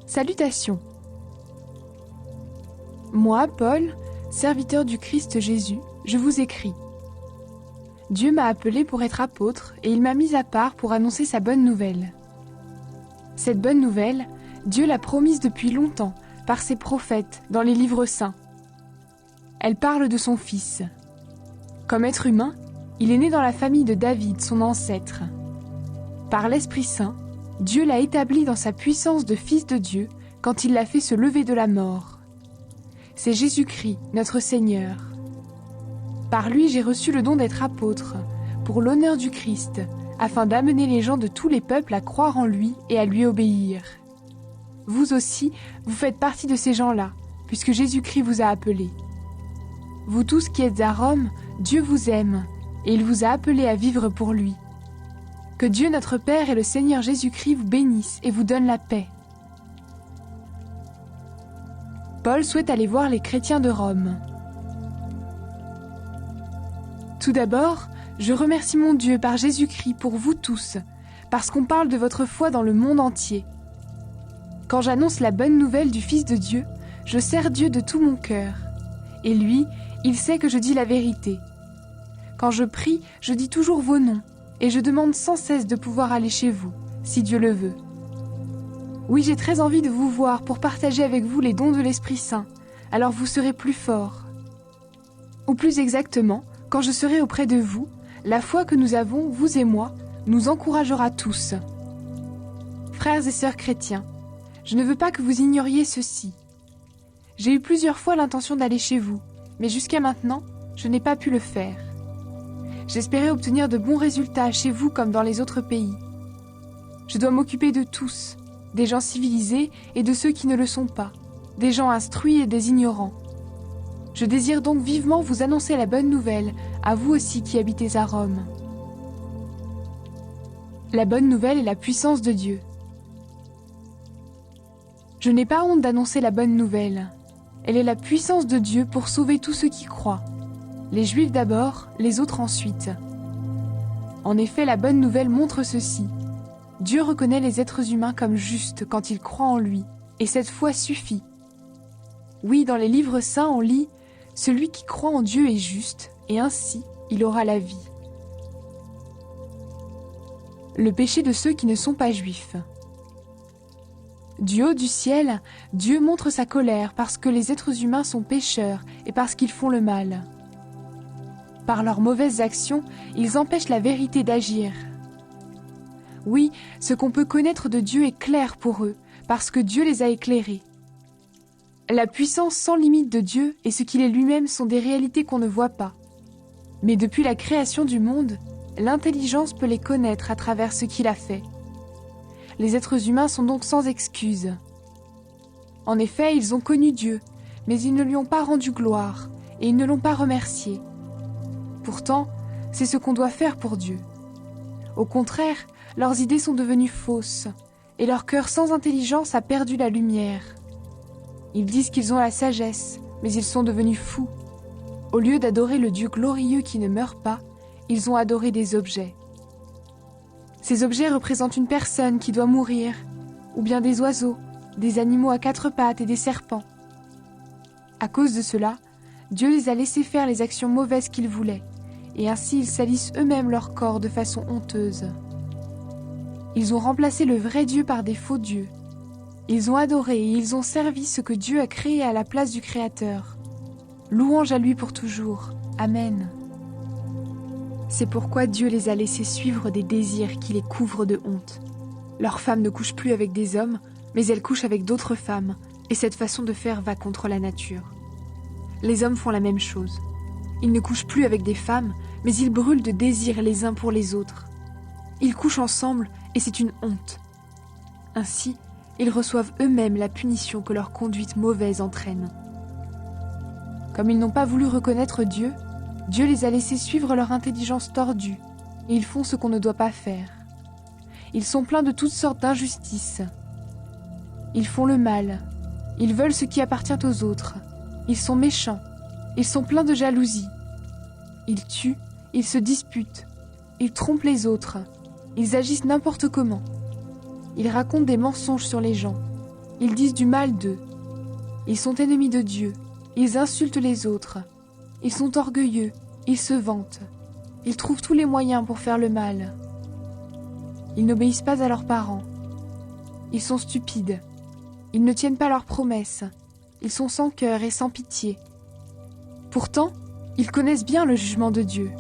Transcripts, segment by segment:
Salutations. Moi, Paul, serviteur du Christ Jésus, je vous écris. Dieu m'a appelé pour être apôtre et il m'a mis à part pour annoncer sa bonne nouvelle. Cette bonne nouvelle, Dieu l'a promise depuis longtemps par ses prophètes dans les livres saints. Elle parle de son Fils. Comme être humain, il est né dans la famille de David, son ancêtre. Par l'Esprit Saint, Dieu l'a établi dans sa puissance de Fils de Dieu quand il l'a fait se lever de la mort. C'est Jésus-Christ, notre Seigneur. Par lui, j'ai reçu le don d'être apôtre, pour l'honneur du Christ, afin d'amener les gens de tous les peuples à croire en lui et à lui obéir. Vous aussi, vous faites partie de ces gens-là, puisque Jésus-Christ vous a appelés. Vous tous qui êtes à Rome, Dieu vous aime, et il vous a appelés à vivre pour lui. Que Dieu notre Père et le Seigneur Jésus-Christ vous bénissent et vous donnent la paix. Paul souhaite aller voir les chrétiens de Rome. Tout d'abord, je remercie mon Dieu par Jésus-Christ pour vous tous, parce qu'on parle de votre foi dans le monde entier. Quand j'annonce la bonne nouvelle du Fils de Dieu, je sers Dieu de tout mon cœur. Et lui, il sait que je dis la vérité. Quand je prie, je dis toujours vos noms, et je demande sans cesse de pouvoir aller chez vous, si Dieu le veut. Oui, j'ai très envie de vous voir pour partager avec vous les dons de l'Esprit Saint, alors vous serez plus forts. Ou plus exactement, quand je serai auprès de vous, la foi que nous avons, vous et moi, nous encouragera tous. Frères et sœurs chrétiens, je ne veux pas que vous ignoriez ceci. J'ai eu plusieurs fois l'intention d'aller chez vous, mais jusqu'à maintenant, je n'ai pas pu le faire. J'espérais obtenir de bons résultats chez vous comme dans les autres pays. Je dois m'occuper de tous, des gens civilisés et de ceux qui ne le sont pas, des gens instruits et des ignorants. Je désire donc vivement vous annoncer la bonne nouvelle, à vous aussi qui habitez à Rome. La bonne nouvelle est la puissance de Dieu. Je n'ai pas honte d'annoncer la bonne nouvelle. Elle est la puissance de Dieu pour sauver tous ceux qui croient. Les Juifs d'abord, les autres ensuite. En effet, la bonne nouvelle montre ceci. Dieu reconnaît les êtres humains comme justes quand ils croient en lui, et cette foi suffit. Oui, dans les livres saints, on lit « Celui qui croit en Dieu est juste, et ainsi il aura la vie. » Le péché de ceux qui ne sont pas juifs. Du haut du ciel, Dieu montre sa colère parce que les êtres humains sont pécheurs et parce qu'ils font le mal. Par leurs mauvaises actions, ils empêchent la vérité d'agir. Oui, ce qu'on peut connaître de Dieu est clair pour eux, parce que Dieu les a éclairés. La puissance sans limite de Dieu et ce qu'il est lui-même sont des réalités qu'on ne voit pas. Mais depuis la création du monde, l'intelligence peut les connaître à travers ce qu'il a fait. Les êtres humains sont donc sans excuse. En effet, ils ont connu Dieu, mais ils ne lui ont pas rendu gloire, et ils ne l'ont pas remercié. Pourtant, c'est ce qu'on doit faire pour Dieu. Au contraire, leurs idées sont devenues fausses, et leur cœur sans intelligence a perdu la lumière. Ils disent qu'ils ont la sagesse, mais ils sont devenus fous. Au lieu d'adorer le Dieu glorieux qui ne meurt pas, ils ont adoré des objets. Ces objets représentent une personne qui doit mourir, ou bien des oiseaux, des animaux à 4 pattes et des serpents. À cause de cela, Dieu les a laissés faire les actions mauvaises qu'ils voulaient, et ainsi ils salissent eux-mêmes leur corps de façon honteuse. Ils ont remplacé le vrai Dieu par des faux dieux. Ils ont adoré et ils ont servi ce que Dieu a créé à la place du Créateur. Louange à lui pour toujours. Amen. C'est pourquoi Dieu les a laissés suivre des désirs qui les couvrent de honte. Leurs femmes ne couchent plus avec des hommes, mais elles couchent avec d'autres femmes, et cette façon de faire va contre la nature. Les hommes font la même chose. Ils ne couchent plus avec des femmes, mais ils brûlent de désirs les uns pour les autres. Ils couchent ensemble, et c'est une honte. Ainsi, ils reçoivent eux-mêmes la punition que leur conduite mauvaise entraîne. Comme ils n'ont pas voulu reconnaître Dieu, Dieu les a laissés suivre leur intelligence tordue, et ils font ce qu'on ne doit pas faire. Ils sont pleins de toutes sortes d'injustices. Ils font le mal, ils veulent ce qui appartient aux autres, ils sont méchants, ils sont pleins de jalousie. Ils tuent, ils se disputent, ils trompent les autres, ils agissent n'importe comment. Ils racontent des mensonges sur les gens. Ils disent du mal d'eux. Ils sont ennemis de Dieu. Ils insultent les autres. Ils sont orgueilleux. Ils se vantent. Ils trouvent tous les moyens pour faire le mal. Ils n'obéissent pas à leurs parents. Ils sont stupides. Ils ne tiennent pas leurs promesses. Ils sont sans cœur et sans pitié. Pourtant, ils connaissent bien le jugement de Dieu.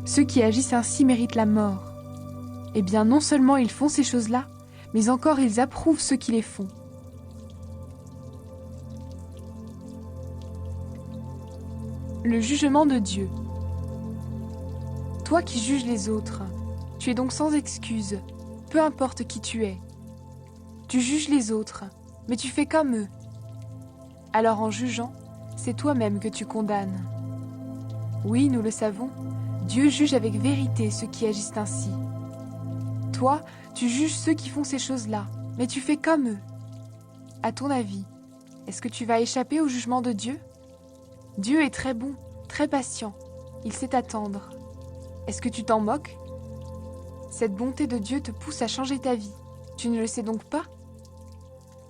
Ceux qui agissent ainsi méritent la mort. Eh bien, non seulement ils font ces choses-là, mais encore ils approuvent ceux qui les font. Le jugement de Dieu. Toi qui juges les autres, tu es donc sans excuse, peu importe qui tu es. Tu juges les autres, mais tu fais comme eux. Alors en jugeant, c'est toi-même que tu condamnes. Oui, nous le savons, Dieu juge avec vérité ceux qui agissent ainsi. Toi, tu juges ceux qui font ces choses-là, mais tu fais comme eux. À ton avis, est-ce que tu vas échapper au jugement de Dieu ? Dieu est très bon, très patient, il sait attendre. Est-ce que tu t'en moques ? Cette bonté de Dieu te pousse à changer ta vie. Tu ne le sais donc pas ?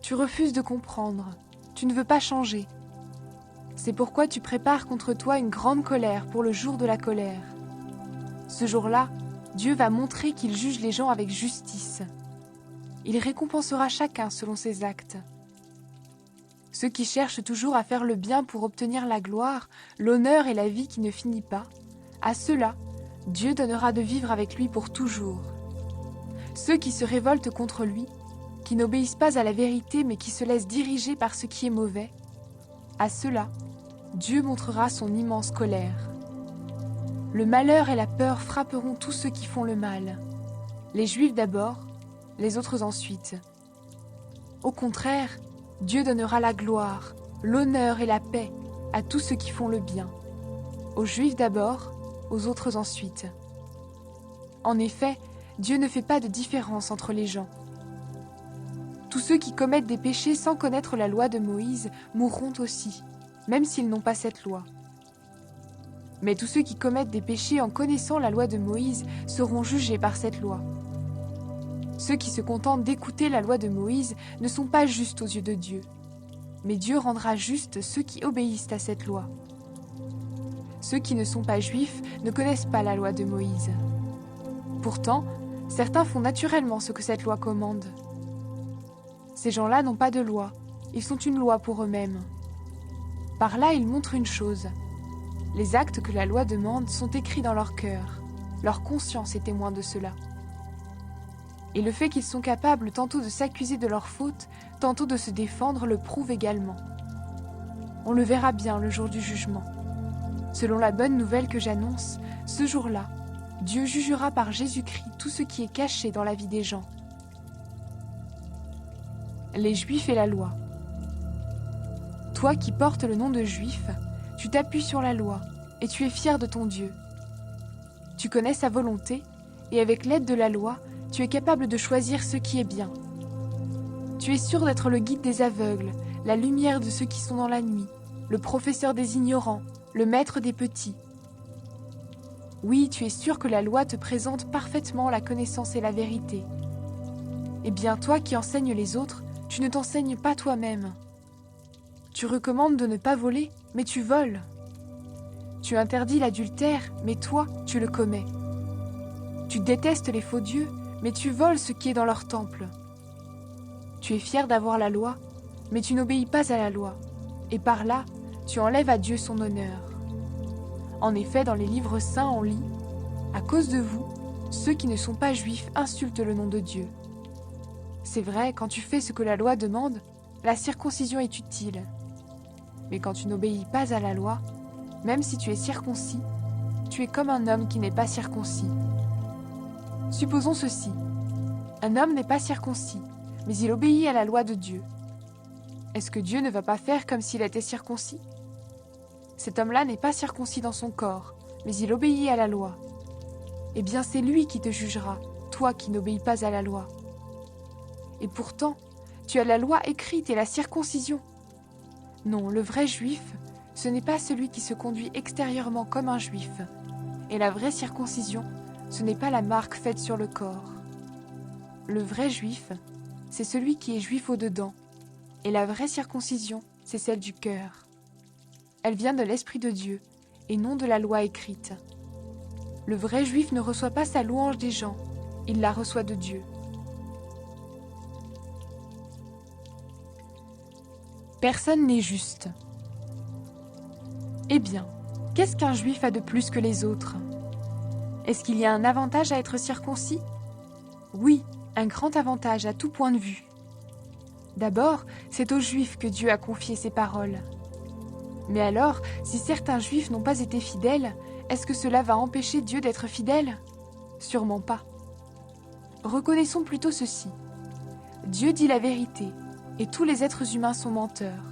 Tu refuses de comprendre. Tu ne veux pas changer. C'est pourquoi tu prépares contre toi une grande colère pour le jour de la colère. Ce jour-là, Dieu va montrer qu'il juge les gens avec justice. Il récompensera chacun selon ses actes. Ceux qui cherchent toujours à faire le bien pour obtenir la gloire, l'honneur et la vie qui ne finit pas, à ceux-là, Dieu donnera de vivre avec lui pour toujours. Ceux qui se révoltent contre lui, qui n'obéissent pas à la vérité mais qui se laissent diriger par ce qui est mauvais, à ceux-là, Dieu montrera son immense colère. Le malheur et la peur frapperont tous ceux qui font le mal, les Juifs d'abord, les autres ensuite. Au contraire, Dieu donnera la gloire, l'honneur et la paix à tous ceux qui font le bien, aux Juifs d'abord, aux autres ensuite. En effet, Dieu ne fait pas de différence entre les gens. Tous ceux qui commettent des péchés sans connaître la loi de Moïse mourront aussi, même s'ils n'ont pas cette loi. Mais tous ceux qui commettent des péchés en connaissant la loi de Moïse seront jugés par cette loi. Ceux qui se contentent d'écouter la loi de Moïse ne sont pas justes aux yeux de Dieu, mais Dieu rendra justes ceux qui obéissent à cette loi. Ceux qui ne sont pas juifs ne connaissent pas la loi de Moïse. Pourtant, certains font naturellement ce que cette loi commande. Ces gens-là n'ont pas de loi, ils sont une loi pour eux-mêmes. Par là, ils montrent une chose. Les actes que la loi demande sont écrits dans leur cœur. Leur conscience est témoin de cela. Et le fait qu'ils sont capables tantôt de s'accuser de leurs fautes, tantôt de se défendre le prouve également. On le verra bien le jour du jugement. Selon la bonne nouvelle que j'annonce, ce jour-là, Dieu jugera par Jésus-Christ tout ce qui est caché dans la vie des gens. Les Juifs et la loi. Toi qui portes le nom de Juif, tu t'appuies sur la loi et tu es fier de ton Dieu. Tu connais sa volonté et avec l'aide de la loi, tu es capable de choisir ce qui est bien. Tu es sûr d'être le guide des aveugles, la lumière de ceux qui sont dans la nuit, le professeur des ignorants, le maître des petits. Oui, tu es sûr que la loi te présente parfaitement la connaissance et la vérité. Eh bien, toi qui enseignes les autres, tu ne t'enseignes pas toi-même. Tu recommandes de ne pas voler, mais tu voles. Tu interdis l'adultère, mais toi, tu le commets. Tu détestes les faux dieux, mais tu voles ce qui est dans leur temple. Tu es fier d'avoir la loi, mais tu n'obéis pas à la loi, et par là, tu enlèves à Dieu son honneur. En effet, dans les livres saints, on lit « À cause de vous, ceux qui ne sont pas juifs insultent le nom de Dieu. » C'est vrai, quand tu fais ce que la loi demande, la circoncision est utile. Mais quand tu n'obéis pas à la loi, même si tu es circoncis, tu es comme un homme qui n'est pas circoncis. Supposons ceci. Un homme n'est pas circoncis, mais il obéit à la loi de Dieu. Est-ce que Dieu ne va pas faire comme s'il était circoncis ? Cet homme-là n'est pas circoncis dans son corps, mais il obéit à la loi. Eh bien, c'est lui qui te jugera, toi qui n'obéis pas à la loi. Et pourtant, tu as la loi écrite et la circoncision. Non, le vrai juif, ce n'est pas celui qui se conduit extérieurement comme un juif. Et la vraie circoncision, ce n'est pas la marque faite sur le corps. Le vrai juif, c'est celui qui est juif au-dedans, Et la vraie circoncision, c'est celle du cœur. Elle vient de l'Esprit de Dieu, et non de la loi écrite. Le vrai juif ne reçoit pas sa louange des gens, il la reçoit de Dieu. Personne n'est juste. Eh bien, qu'est-ce qu'un juif a de plus que les autres? Est-ce qu'il y a un avantage à être circoncis? Oui, un grand avantage à tout point de vue. D'abord, c'est aux Juifs que Dieu a confié ses paroles. Mais alors, si certains Juifs n'ont pas été fidèles, est-ce que cela va empêcher Dieu d'être fidèle? Sûrement pas. Reconnaissons plutôt ceci. Dieu dit la vérité, et tous les êtres humains sont menteurs.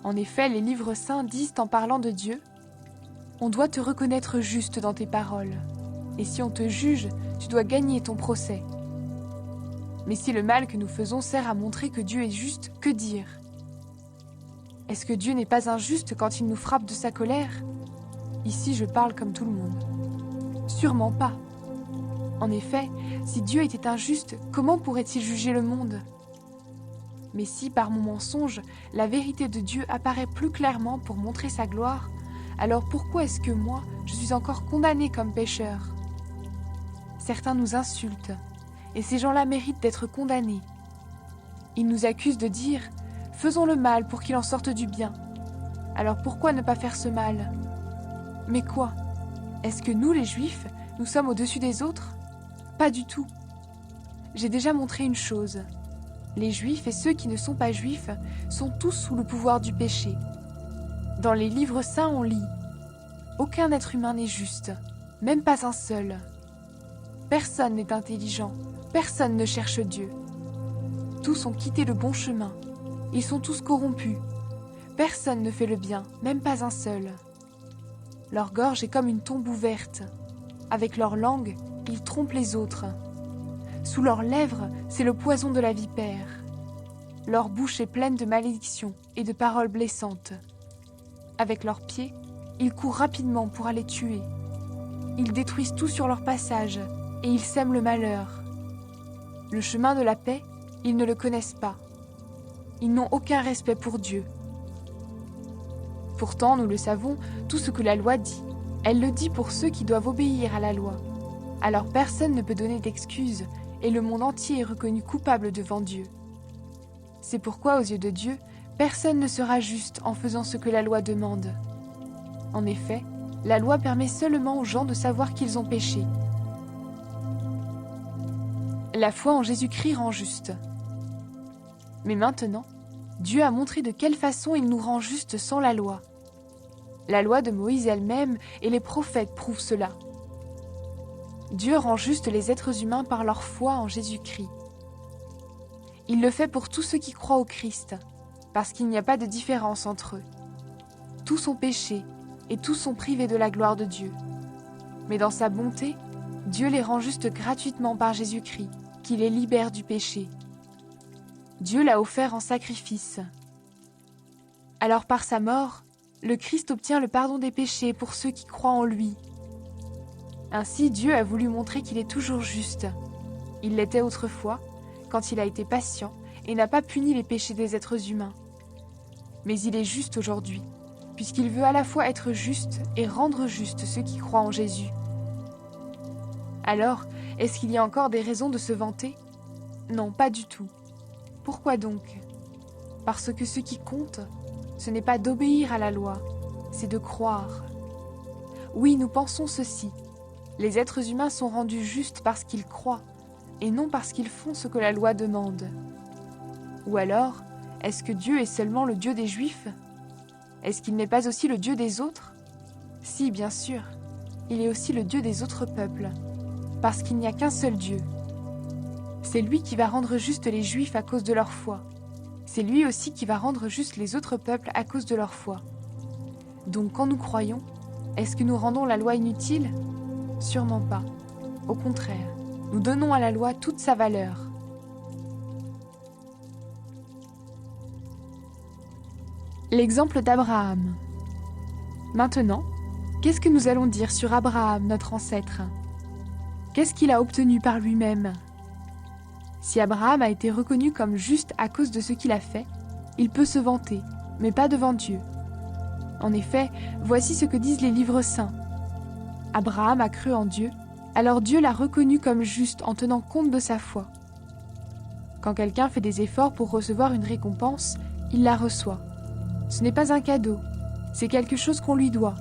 En effet, les livres saints disent en parlant de Dieu, « On doit te reconnaître juste dans tes paroles, et si on te juge, tu dois gagner ton procès. » Mais si le mal que nous faisons sert à montrer que Dieu est juste, que dire? Est-ce que Dieu n'est pas injuste quand il nous frappe de sa colère? Ici, je parle comme tout le monde. Sûrement pas. En effet, si Dieu était injuste, comment pourrait-il juger le monde? Mais si, par mon mensonge, la vérité de Dieu apparaît plus clairement pour montrer sa gloire, alors pourquoi est-ce que moi, je suis encore condamné comme pécheur? Certains nous insultent, et ces gens-là méritent d'être condamnés. Ils nous accusent de dire « Faisons le mal pour qu'il en sorte du bien ». Alors pourquoi ne pas faire ce mal? Mais quoi? Est-ce que nous, les Juifs, nous sommes au-dessus des autres? Pas du tout. J'ai déjà montré une chose. Les Juifs et ceux qui ne sont pas Juifs sont tous sous le pouvoir du péché. Dans les livres saints, on lit « Aucun être humain n'est juste, même pas un seul. Personne n'est intelligent, personne ne cherche Dieu. Tous ont quitté le bon chemin, ils sont tous corrompus. Personne ne fait le bien, même pas un seul. Leur gorge est comme une tombe ouverte. Avec leur langue, ils trompent les autres. Sous leurs lèvres, c'est le poison de la vipère. Leur bouche est pleine de malédictions et de paroles blessantes. Avec leurs pieds, ils courent rapidement pour aller tuer. Ils détruisent tout sur leur passage et ils sèment le malheur. Le chemin de la paix, ils ne le connaissent pas. Ils n'ont aucun respect pour Dieu. Pourtant, nous le savons, tout ce que la loi dit, elle le dit pour ceux qui doivent obéir à la loi. Alors personne ne peut donner d'excuses et le monde entier est reconnu coupable devant Dieu. C'est pourquoi, aux yeux de Dieu, personne ne sera juste en faisant ce que la loi demande. En effet, la loi permet seulement aux gens de savoir qu'ils ont péché. La foi en Jésus-Christ rend juste. Mais maintenant, Dieu a montré de quelle façon il nous rend juste sans la loi. La loi de Moïse elle-même et les prophètes prouvent cela. Dieu rend juste les êtres humains par leur foi en Jésus-Christ. Il le fait pour tous ceux qui croient au Christ, parce qu'il n'y a pas de différence entre eux. Tous sont péchés et tous sont privés de la gloire de Dieu. Mais dans sa bonté, Dieu les rend justes gratuitement par Jésus-Christ, qui les libère du péché. Dieu l'a offert en sacrifice. Alors par sa mort, le Christ obtient le pardon des péchés pour ceux qui croient en lui. Ainsi, Dieu a voulu montrer qu'il est toujours juste. Il l'était autrefois, quand il a été patient et n'a pas puni les péchés des êtres humains. Mais il est juste aujourd'hui, puisqu'il veut à la fois être juste et rendre juste ceux qui croient en Jésus. Alors, est-ce qu'il y a encore des raisons de se vanter? Non, pas du tout. Pourquoi donc? Parce que ce qui compte, ce n'est pas d'obéir à la loi, c'est de croire. Oui, nous pensons ceci. Les êtres humains sont rendus justes parce qu'ils croient, et non parce qu'ils font ce que la loi demande. Ou alors, est-ce que Dieu est seulement le Dieu des Juifs? Est-ce qu'il n'est pas aussi le Dieu des autres? Si, bien sûr, il est aussi le Dieu des autres peuples, parce qu'il n'y a qu'un seul Dieu. C'est lui qui va rendre justes les Juifs à cause de leur foi. C'est lui aussi qui va rendre justes les autres peuples à cause de leur foi. Donc quand nous croyons, est-ce que nous rendons la loi inutile? Sûrement pas. Au contraire, nous donnons à la loi toute sa valeur. L'exemple d'Abraham. Maintenant, qu'est-ce que nous allons dire sur Abraham, notre ancêtre? Qu'est-ce qu'il a obtenu par lui-même? Si Abraham a été reconnu comme juste à cause de ce qu'il a fait, il peut se vanter, mais pas devant Dieu. En effet, voici ce que disent les livres saints. Abraham a cru en Dieu, alors Dieu l'a reconnu comme juste en tenant compte de sa foi. Quand quelqu'un fait des efforts pour recevoir une récompense, il la reçoit. Ce n'est pas un cadeau, c'est quelque chose qu'on lui doit.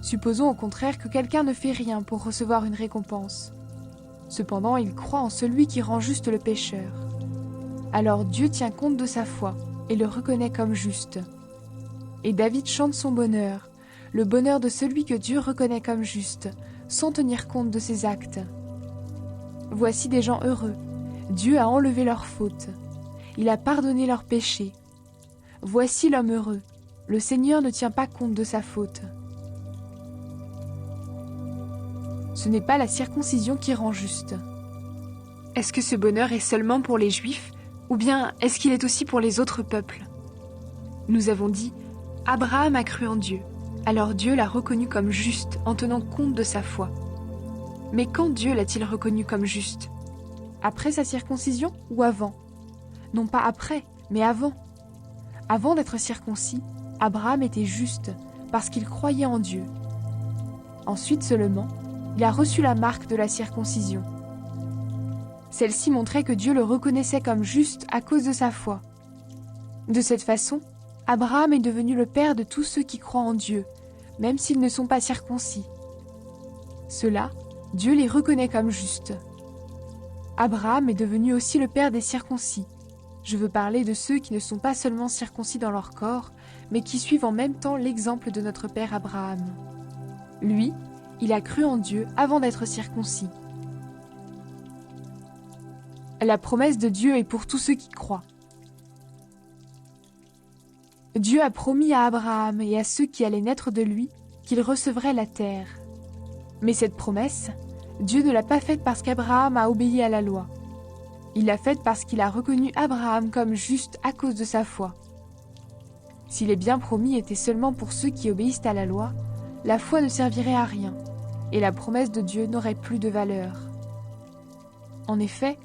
Supposons au contraire que quelqu'un ne fait rien pour recevoir une récompense. Cependant, il croit en celui qui rend juste le pécheur. Alors Dieu tient compte de sa foi et le reconnaît comme juste. Et David chante son bonheur, le bonheur de celui que Dieu reconnaît comme juste, sans tenir compte de ses actes. Voici des gens heureux. Dieu a enlevé leurs fautes. Il a pardonné leurs péchés. Voici l'homme heureux. Le Seigneur ne tient pas compte de sa faute. Ce n'est pas la circoncision qui rend juste. Est-ce que ce bonheur est seulement pour les Juifs, ou bien est-ce qu'il est aussi pour les autres peuples? Nous avons dit, Abraham a cru en Dieu, alors Dieu l'a reconnu comme juste en tenant compte de sa foi. Mais quand Dieu l'a-t-il reconnu comme juste? Après sa circoncision ou avant? Non pas après, mais avant. Avant d'être circoncis, Abraham était juste parce qu'il croyait en Dieu. Ensuite seulement, il a reçu la marque de la circoncision. Celle-ci montrait que Dieu le reconnaissait comme juste à cause de sa foi. De cette façon, Abraham est devenu le père de tous ceux qui croient en Dieu, même s'ils ne sont pas circoncis. Ceux-là, Dieu les reconnaît comme justes. Abraham est devenu aussi le père des circoncis. Je veux parler de ceux qui ne sont pas seulement circoncis dans leur corps, mais qui suivent en même temps l'exemple de notre père Abraham. Lui, il a cru en Dieu avant d'être circoncis. La promesse de Dieu est pour tous ceux qui croient. Dieu a promis à Abraham et à ceux qui allaient naître de lui qu'il recevrait la terre. Mais cette promesse, Dieu ne l'a pas faite parce qu'Abraham a obéi à la loi. Il l'a faite parce qu'il a reconnu Abraham comme juste à cause de sa foi. Si les biens promis étaient seulement pour ceux qui obéissent à la foi ne servirait à rien, et la promesse de Dieu n'aurait plus de valeur. En effet,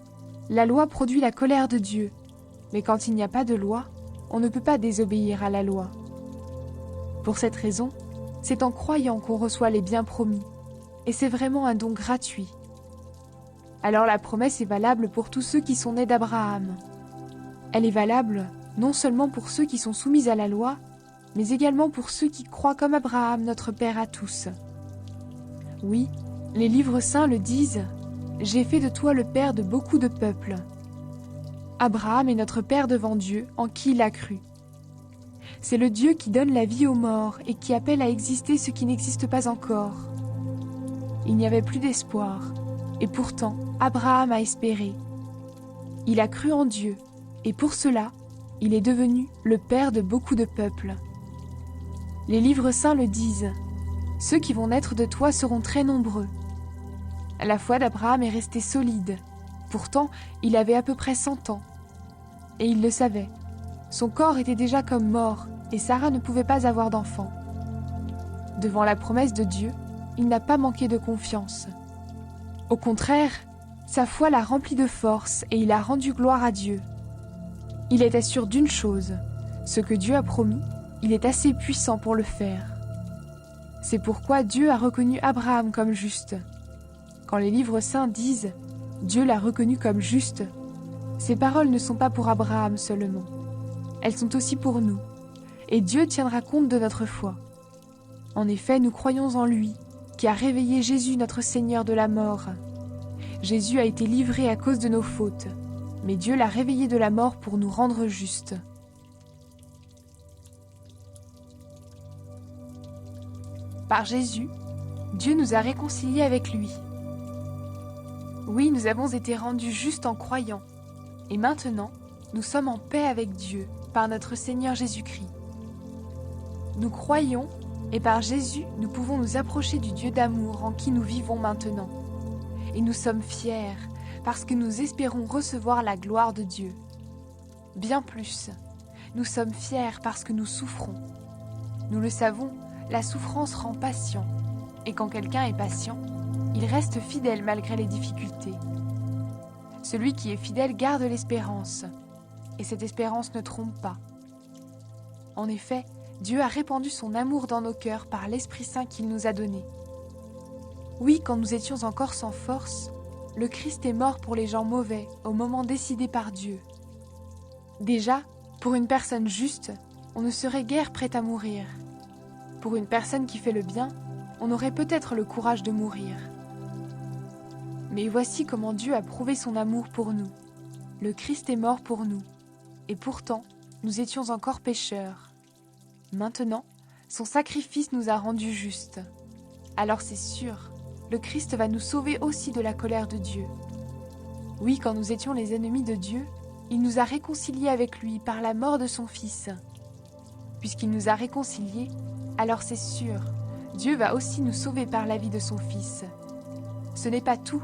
la loi produit la colère de Dieu, mais quand il n'y a pas de loi, on ne peut pas désobéir à la loi. Pour cette raison, c'est en croyant qu'on reçoit les biens promis, et c'est vraiment un don gratuit. Alors la promesse est valable pour tous ceux qui sont nés d'Abraham. Elle est valable non seulement pour ceux qui sont soumis à la loi, mais également pour ceux qui croient comme Abraham, notre Père à tous. Oui, les livres saints le disent, « J'ai fait de toi le père de beaucoup de peuples ». Abraham est notre Père devant Dieu, en qui il a cru. C'est le Dieu qui donne la vie aux morts et qui appelle à exister ce qui n'existe pas encore. Il n'y avait plus d'espoir, et pourtant Abraham a espéré. Il a cru en Dieu, et pour cela, il est devenu le Père de beaucoup de peuples. Les livres saints le disent, « Ceux qui vont naître de toi seront très nombreux ». La foi d'Abraham est restée solide. Pourtant, il avait à peu près 100 ans. Et il le savait. Son corps était déjà comme mort, et Sarah ne pouvait pas avoir d'enfant. Devant la promesse de Dieu, il n'a pas manqué de confiance. Au contraire, sa foi l'a rempli de force et il a rendu gloire à Dieu. Il était sûr d'une chose, ce que Dieu a promis, il est assez puissant pour le faire. C'est pourquoi Dieu a reconnu Abraham comme juste. Quand les livres saints disent « Dieu l'a reconnu comme juste », ces paroles ne sont pas pour Abraham seulement. Elles sont aussi pour nous, et Dieu tiendra compte de notre foi. En effet, nous croyons en lui, qui a réveillé Jésus notre Seigneur de la mort. Jésus a été livré à cause de nos fautes, mais Dieu l'a réveillé de la mort pour nous rendre justes. Par Jésus, Dieu nous a réconciliés avec lui. Oui, nous avons été rendus justes en croyant, et maintenant, nous sommes en paix avec Dieu par notre Seigneur Jésus-Christ. Nous croyons, et par Jésus, nous pouvons nous approcher du Dieu d'amour en qui nous vivons maintenant. Et nous sommes fiers, parce que nous espérons recevoir la gloire de Dieu. Bien plus, nous sommes fiers parce que nous souffrons. Nous le savons, la souffrance rend patient, et quand quelqu'un est patient, il reste fidèle malgré les difficultés. Celui qui est fidèle garde l'espérance. et cette espérance ne trompe pas. En effet, Dieu a répandu son amour dans nos cœurs par l'Esprit Saint qu'il nous a donné. Oui, quand nous étions encore sans force, le Christ est mort pour les gens mauvais au moment décidé par Dieu. Déjà, pour une personne juste, on ne serait guère prêt à mourir. Pour une personne qui fait le bien, on aurait peut-être le courage de mourir. Mais voici comment Dieu a prouvé son amour pour nous. Le Christ est mort pour nous, et pourtant, nous étions encore pécheurs. Maintenant, son sacrifice nous a rendus justes. Alors c'est sûr, le Christ va nous sauver aussi de la colère de Dieu. Oui, quand nous étions les ennemis de Dieu, il nous a réconciliés avec lui par la mort de son Fils. Puisqu'il nous a réconciliés, alors c'est sûr, Dieu va aussi nous sauver par la vie de son Fils. Ce n'est pas tout.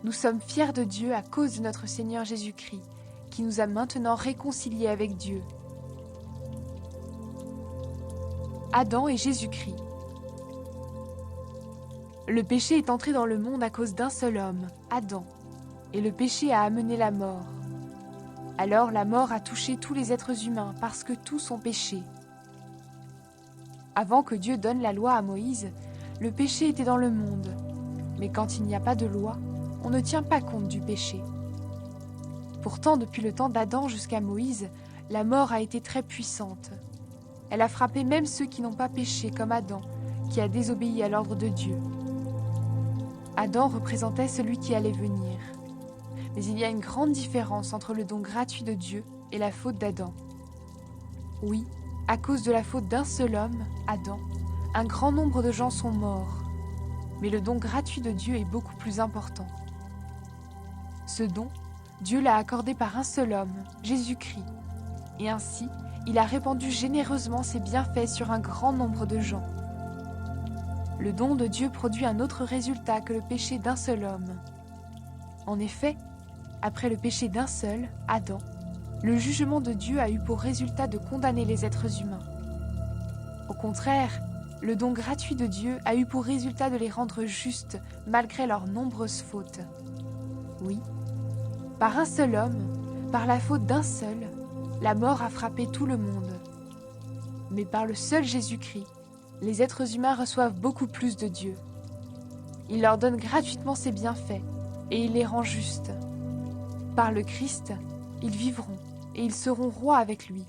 Nous sommes fiers de Dieu à cause de notre Seigneur Jésus-Christ, qui nous a maintenant réconciliés avec Dieu. Adam et Jésus-Christ. Le péché est entré dans le monde à cause d'un seul homme, Adam, et le péché a amené la mort. Alors la mort a touché tous les êtres humains parce que tous ont péché. Avant que Dieu donne la loi à Moïse, le péché était dans le monde. Mais quand il n'y a pas de loi, on ne tient pas compte du péché. Pourtant, depuis le temps d'Adam jusqu'à Moïse, la mort a été très puissante. Elle a frappé même ceux qui n'ont pas péché comme Adam, qui a désobéi à l'ordre de Dieu. Adam représentait celui qui allait venir. Mais il y a une grande différence entre le don gratuit de Dieu et la faute d'Adam. Oui, à cause de la faute d'un seul homme, Adam, un grand nombre de gens sont morts. Mais le don gratuit de Dieu est beaucoup plus important. Ce don, Dieu l'a accordé par un seul homme, Jésus-Christ. Et ainsi, il a répandu généreusement ses bienfaits sur un grand nombre de gens. Le don de Dieu produit un autre résultat que le péché d'un seul homme. En effet, après le péché d'un seul, Adam, le jugement de Dieu a eu pour résultat de condamner les êtres humains. Au contraire, le don gratuit de Dieu a eu pour résultat de les rendre justes malgré leurs nombreuses fautes. Oui, par un seul homme, par la faute d'un seul, la mort a frappé tout le monde. Mais par le seul Jésus-Christ, les êtres humains reçoivent beaucoup plus de Dieu. Il leur donne gratuitement ses bienfaits et il les rend justes. Par le Christ, ils vivront et ils seront rois avec lui.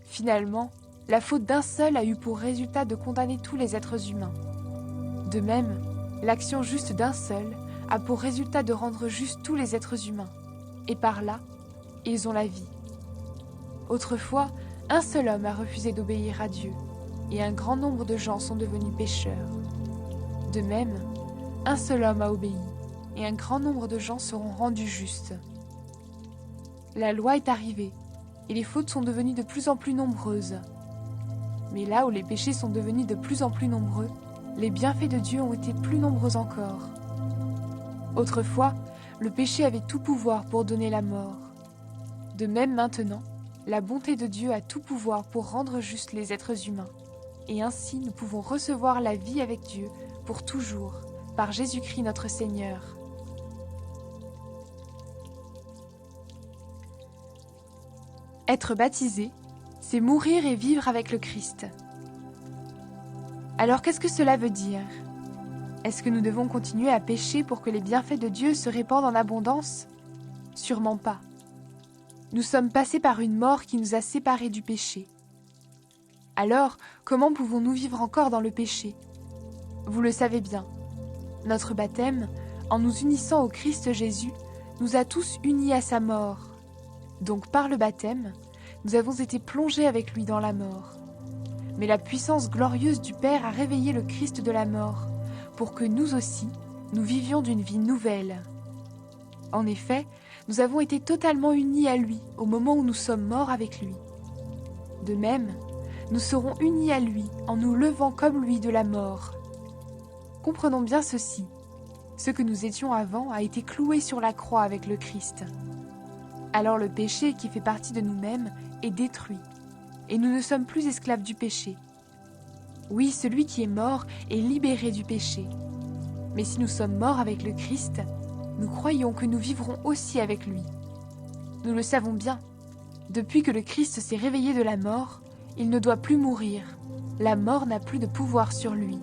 Finalement, la faute d'un seul a eu pour résultat de condamner tous les êtres humains. De même, l'action juste d'un seul a pour résultat de rendre justes tous les êtres humains. Et par là, ils ont la vie. Autrefois, un seul homme a refusé d'obéir à Dieu, et un grand nombre de gens sont devenus pécheurs. De même, un seul homme a obéi, et un grand nombre de gens seront rendus justes. La loi est arrivée, et les fautes sont devenues de plus en plus nombreuses. Mais là où les péchés sont devenus de plus en plus nombreux, les bienfaits de Dieu ont été plus nombreux encore. Autrefois, le péché avait tout pouvoir pour donner la mort. De même maintenant, la bonté de Dieu a tout pouvoir pour rendre justes les êtres humains. Et ainsi nous pouvons recevoir la vie avec Dieu pour toujours, par Jésus-Christ notre Seigneur. Être baptisé, c'est mourir et vivre avec le Christ. Alors qu'est-ce que cela veut dire ? Est-ce que nous devons continuer à pécher pour que les bienfaits de Dieu se répandent en abondance ? Sûrement pas. Nous sommes passés par une mort qui nous a séparés du péché. Alors, comment pouvons-nous vivre encore dans le péché ? Vous le savez bien. Notre baptême, en nous unissant au Christ Jésus, nous a tous unis à sa mort. Donc par le baptême, nous avons été plongés avec lui dans la mort. Mais la puissance glorieuse du Père a réveillé le Christ de la mort, pour que nous aussi, nous vivions d'une vie nouvelle. En effet, nous avons été totalement unis à lui au moment où nous sommes morts avec lui. De même, nous serons unis à lui en nous levant comme lui de la mort. Comprenons bien ceci. Ce que nous étions avant a été cloué sur la croix avec le Christ. Alors le péché qui fait partie de nous-mêmes est détruit, et nous ne sommes plus esclaves du péché. Oui, celui qui est mort est libéré du péché. Mais si nous sommes morts avec le Christ, nous croyons que nous vivrons aussi avec lui. Nous le savons bien. Depuis que le Christ s'est réveillé de la mort, il ne doit plus mourir. La mort n'a plus de pouvoir sur lui.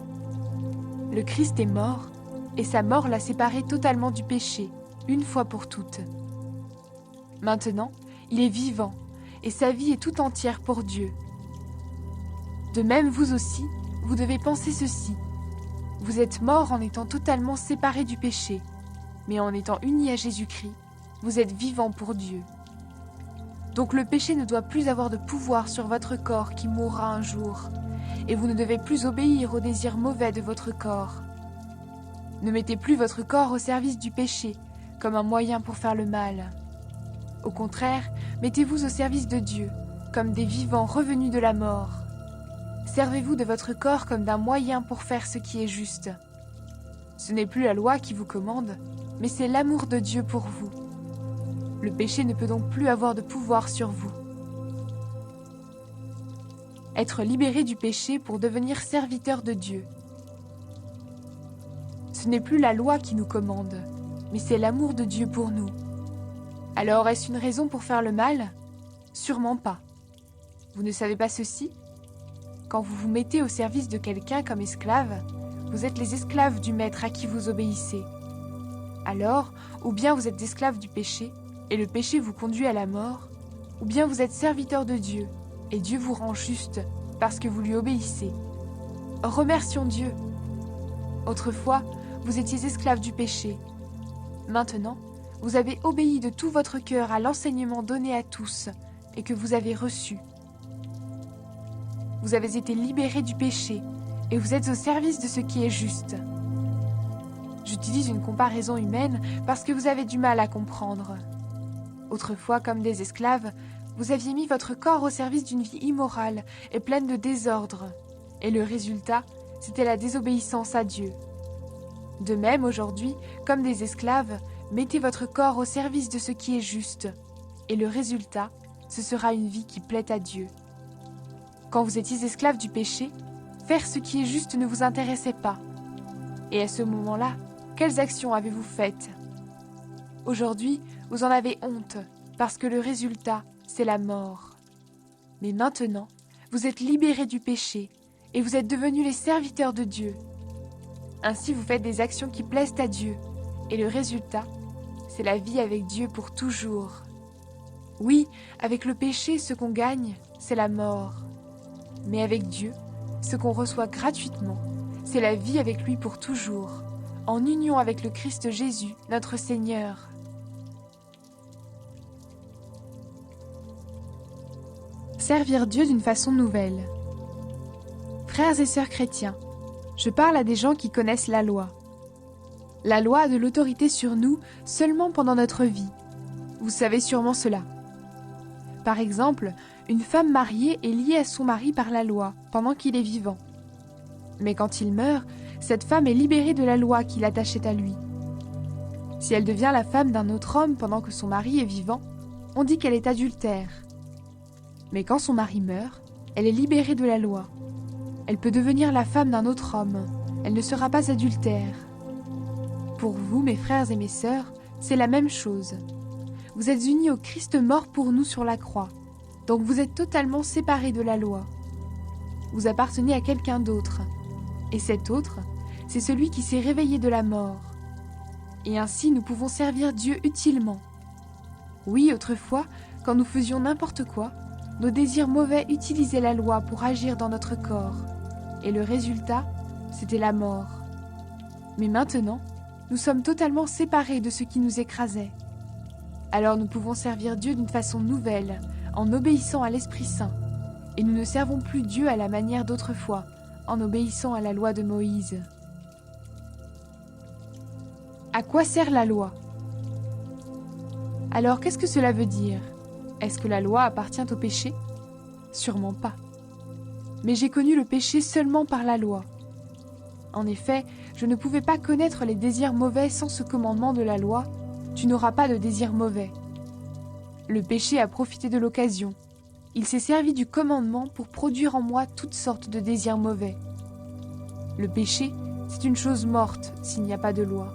Le Christ est mort, et sa mort l'a séparé totalement du péché, une fois pour toutes. Maintenant, il est vivant, et sa vie est tout entière pour Dieu. De même, vous aussi, vous devez penser ceci. Vous êtes mort en étant totalement séparé du péché, mais en étant unis à Jésus-Christ, vous êtes vivant pour Dieu. Donc le péché ne doit plus avoir de pouvoir sur votre corps qui mourra un jour, et vous ne devez plus obéir aux désirs mauvais de votre corps. Ne mettez plus votre corps au service du péché, comme un moyen pour faire le mal. Au contraire, mettez-vous au service de Dieu, comme des vivants revenus de la mort. Servez-vous de votre corps comme d'un moyen pour faire ce qui est juste. Ce n'est plus la loi qui vous commande, mais c'est l'amour de Dieu pour vous. Le péché ne peut donc plus avoir de pouvoir sur vous. Être libéré du péché pour devenir serviteur de Dieu. Ce n'est plus la loi qui nous commande, mais c'est l'amour de Dieu pour nous. Alors est-ce une raison pour faire le mal? Sûrement pas. Vous ne savez pas ceci? Quand vous vous mettez au service de quelqu'un comme esclave, vous êtes les esclaves du maître à qui vous obéissez. Alors, ou bien vous êtes esclave du péché, et le péché vous conduit à la mort, ou bien vous êtes serviteur de Dieu, et Dieu vous rend juste parce que vous lui obéissez. Remercions Dieu. Autrefois, vous étiez esclaves du péché. Maintenant, vous avez obéi de tout votre cœur à l'enseignement donné à tous et que vous avez reçu. Vous avez été libérés du péché et vous êtes au service de ce qui est juste. J'utilise une comparaison humaine parce que vous avez du mal à comprendre. Autrefois, comme des esclaves, vous aviez mis votre corps au service d'une vie immorale et pleine de désordre, et le résultat, c'était la désobéissance à Dieu. De même, aujourd'hui, comme des esclaves, mettez votre corps au service de ce qui est juste, et le résultat, ce sera une vie qui plaît à Dieu. Quand vous étiez esclaves du péché, faire ce qui est juste ne vous intéressait pas. Et à ce moment-là, quelles actions avez-vous faites? Aujourd'hui, vous en avez honte, parce que le résultat, c'est la mort. Mais maintenant, vous êtes libérés du péché, et vous êtes devenus les serviteurs de Dieu. Ainsi, vous faites des actions qui plaisent à Dieu, et le résultat, c'est la vie avec Dieu pour toujours. Oui, avec le péché, ce qu'on gagne, c'est la mort. Mais avec Dieu, ce qu'on reçoit gratuitement, c'est la vie avec lui pour toujours, en union avec le Christ Jésus, notre Seigneur. Servir Dieu d'une façon nouvelle. Frères et sœurs chrétiens, je parle à des gens qui connaissent la loi. La loi a de l'autorité sur nous seulement pendant notre vie. Vous savez sûrement cela. Par exemple, une femme mariée est liée à son mari par la loi pendant qu'il est vivant. Mais quand il meurt, cette femme est libérée de la loi qui l'attachait à lui. Si elle devient la femme d'un autre homme pendant que son mari est vivant, on dit qu'elle est adultère. Mais quand son mari meurt, elle est libérée de la loi. Elle peut devenir la femme d'un autre homme. Elle ne sera pas adultère. Pour vous, mes frères et mes sœurs, c'est la même chose. Vous êtes unis au Christ mort pour nous sur la croix. Donc vous êtes totalement séparés de la loi. Vous appartenez à quelqu'un d'autre. Et cet autre, c'est celui qui s'est réveillé de la mort. Et ainsi nous pouvons servir Dieu utilement. Oui, autrefois, quand nous faisions n'importe quoi, nos désirs mauvais utilisaient la loi pour agir dans notre corps. Et le résultat, c'était la mort. Mais maintenant, nous sommes totalement séparés de ce qui nous écrasait. Alors nous pouvons servir Dieu d'une façon nouvelle, en obéissant à l'Esprit Saint. Et nous ne servons plus Dieu à la manière d'autrefois, en obéissant à la loi de Moïse. À quoi sert la loi? Alors qu'est-ce que cela veut dire? Est-ce que la loi appartient au péché? Sûrement pas. Mais j'ai connu le péché seulement par la loi. En effet, je ne pouvais pas connaître les désirs mauvais sans ce commandement de la loi. Tu n'auras pas de désirs mauvais. Le péché a profité de l'occasion. Il s'est servi du commandement pour produire en moi toutes sortes de désirs mauvais. Le péché, c'est une chose morte s'il n'y a pas de loi.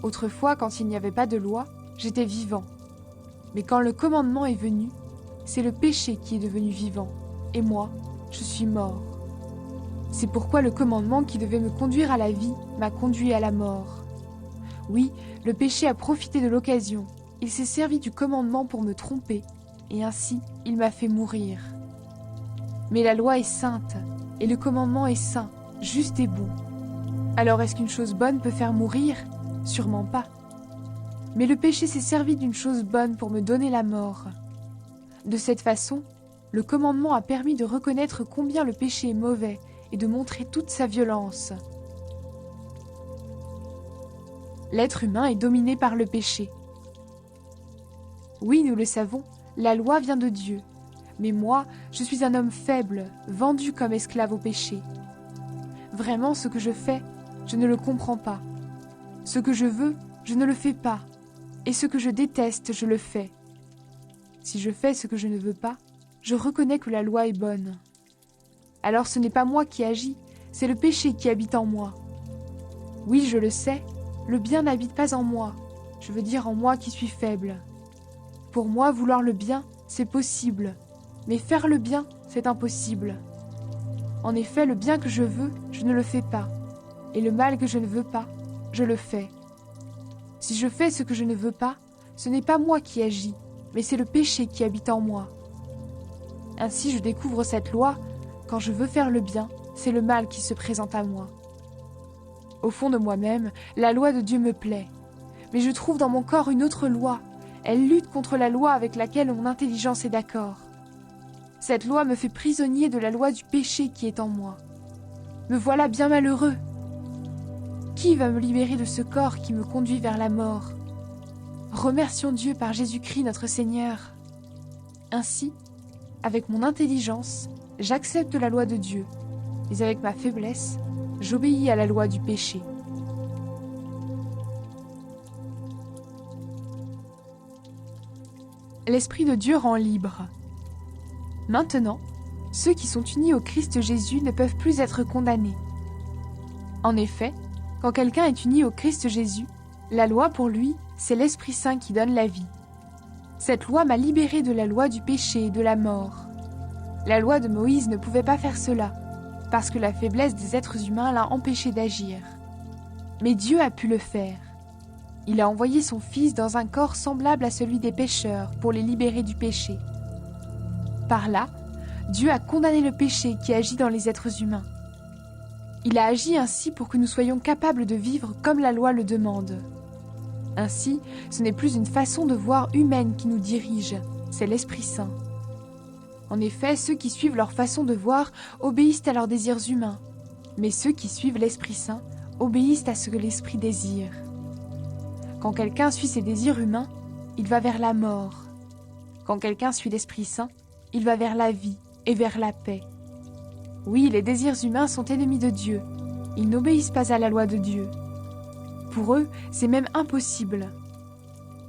Autrefois, quand il n'y avait pas de loi, j'étais vivant. Mais quand le commandement est venu, c'est le péché qui est devenu vivant, et moi, je suis mort. C'est pourquoi le commandement qui devait me conduire à la vie m'a conduit à la mort. Oui, le péché a profité de l'occasion, il s'est servi du commandement pour me tromper, et ainsi il m'a fait mourir. Mais la loi est sainte, et le commandement est saint, juste et bon. Alors est-ce qu'une chose bonne peut faire mourir? Sûrement pas. Mais le péché s'est servi d'une chose bonne pour me donner la mort. De cette façon, le commandement a permis de reconnaître combien le péché est mauvais et de montrer toute sa violence. L'être humain est dominé par le péché. Oui, nous le savons, la loi vient de Dieu. Mais moi, je suis un homme faible, vendu comme esclave au péché. Vraiment, ce que je fais, je ne le comprends pas. Ce que je veux, je ne le fais pas. Et ce que je déteste, je le fais. Si je fais ce que je ne veux pas, je reconnais que la loi est bonne. Alors ce n'est pas moi qui agis, c'est le péché qui habite en moi. Oui, je le sais, le bien n'habite pas en moi, je veux dire en moi qui suis faible. Pour moi, vouloir le bien, c'est possible, mais faire le bien, c'est impossible. En effet, le bien que je veux, je ne le fais pas, et le mal que je ne veux pas, je le fais. Si je fais ce que je ne veux pas, ce n'est pas moi qui agis, mais c'est le péché qui habite en moi. Ainsi je découvre cette loi, quand je veux faire le bien, c'est le mal qui se présente à moi. Au fond de moi-même, la loi de Dieu me plaît, mais je trouve dans mon corps une autre loi. Elle lutte contre la loi avec laquelle mon intelligence est d'accord. Cette loi me fait prisonnier de la loi du péché qui est en moi. Me voilà bien malheureux. Qui va me libérer de ce corps qui me conduit vers la mort? Remercions Dieu par Jésus-Christ notre Seigneur. Ainsi, avec mon intelligence, j'accepte la loi de Dieu, mais avec ma faiblesse, j'obéis à la loi du péché. L'Esprit de Dieu rend libre. Maintenant, ceux qui sont unis au Christ Jésus ne peuvent plus être condamnés. En effet, quand quelqu'un est uni au Christ Jésus, la loi pour lui, c'est l'Esprit Saint qui donne la vie. Cette loi m'a libéré de la loi du péché et de la mort. La loi de Moïse ne pouvait pas faire cela, parce que la faiblesse des êtres humains l'a empêché d'agir. Mais Dieu a pu le faire. Il a envoyé son Fils dans un corps semblable à celui des pécheurs pour les libérer du péché. Par là, Dieu a condamné le péché qui agit dans les êtres humains. Il a agi ainsi pour que nous soyons capables de vivre comme la loi le demande. Ainsi, ce n'est plus une façon de voir humaine qui nous dirige, c'est l'Esprit Saint. En effet, ceux qui suivent leur façon de voir obéissent à leurs désirs humains, mais ceux qui suivent l'Esprit Saint obéissent à ce que l'Esprit désire. Quand quelqu'un suit ses désirs humains, il va vers la mort. Quand quelqu'un suit l'Esprit Saint, il va vers la vie et vers la paix. Oui, les désirs humains sont ennemis de Dieu. Ils n'obéissent pas à la loi de Dieu. Pour eux, c'est même impossible.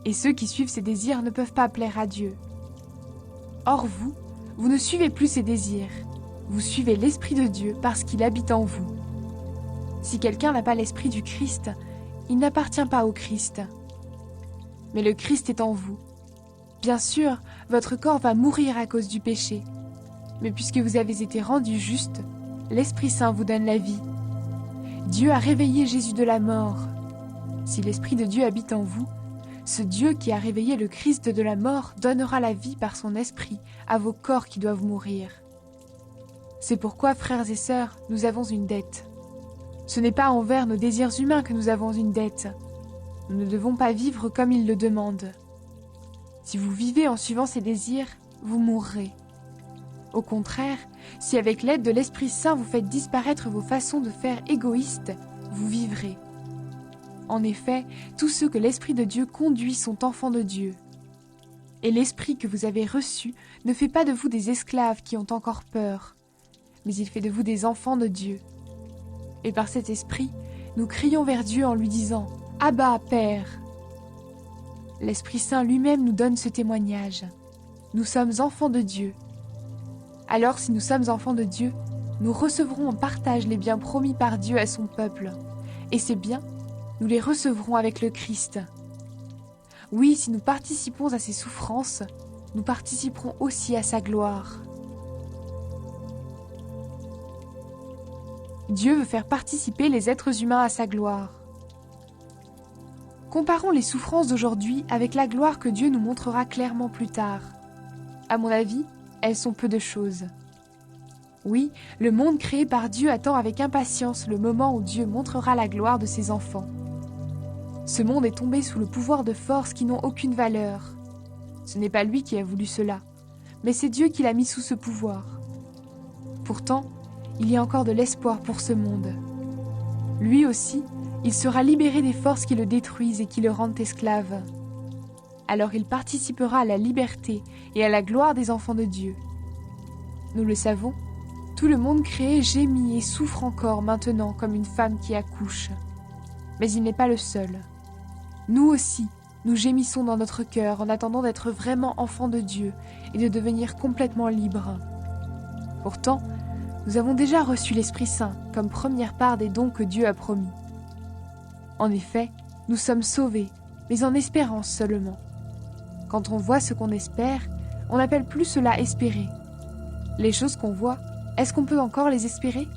Et ceux qui suivent ces désirs ne peuvent pas plaire à Dieu. Or vous ne suivez plus ces désirs. Vous suivez l'Esprit de Dieu parce qu'il habite en vous. Si quelqu'un n'a pas l'Esprit du Christ, il n'appartient pas au Christ. Mais le Christ est en vous. Bien sûr, votre corps va mourir à cause du péché. Mais puisque vous avez été rendus justes, l'Esprit Saint vous donne la vie. Dieu a réveillé Jésus de la mort. Si l'Esprit de Dieu habite en vous, ce Dieu qui a réveillé le Christ de la mort donnera la vie par son Esprit à vos corps qui doivent mourir. C'est pourquoi, frères et sœurs, nous avons une dette. Ce n'est pas envers nos désirs humains que nous avons une dette. Nous ne devons pas vivre comme ils le demandent. Si vous vivez en suivant ces désirs, vous mourrez. Au contraire, si avec l'aide de l'Esprit Saint vous faites disparaître vos façons de faire égoïstes, vous vivrez. En effet, tous ceux que l'Esprit de Dieu conduit sont enfants de Dieu. Et l'Esprit que vous avez reçu ne fait pas de vous des esclaves qui ont encore peur, mais il fait de vous des enfants de Dieu. Et par cet Esprit, nous crions vers Dieu en lui disant « Abba, Père !» L'Esprit Saint lui-même nous donne ce témoignage. Nous sommes enfants de Dieu. Alors si nous sommes enfants de Dieu, nous recevrons en partage les biens promis par Dieu à son peuple. Et ces biens, nous les recevrons avec le Christ. Oui, si nous participons à ses souffrances, nous participerons aussi à sa gloire. Dieu veut faire participer les êtres humains à sa gloire. Comparons les souffrances d'aujourd'hui avec la gloire que Dieu nous montrera clairement plus tard. À mon avis, elles sont peu de choses. Oui, le monde créé par Dieu attend avec impatience le moment où Dieu montrera la gloire de ses enfants. Ce monde est tombé sous le pouvoir de forces qui n'ont aucune valeur. Ce n'est pas lui qui a voulu cela, mais c'est Dieu qui l'a mis sous ce pouvoir. Pourtant, il y a encore de l'espoir pour ce monde. Lui aussi, il sera libéré des forces qui le détruisent et qui le rendent esclave. Alors il participera à la liberté et à la gloire des enfants de Dieu. Nous le savons, tout le monde créé gémit et souffre encore maintenant comme une femme qui accouche. Mais il n'est pas le seul. Nous aussi, nous gémissons dans notre cœur en attendant d'être vraiment enfants de Dieu et de devenir complètement libres. Pourtant, nous avons déjà reçu l'Esprit Saint comme première part des dons que Dieu a promis. En effet, nous sommes sauvés, mais en espérance seulement. Quand on voit ce qu'on espère, on n'appelle plus cela espérer. Les choses qu'on voit, est-ce qu'on peut encore les espérer?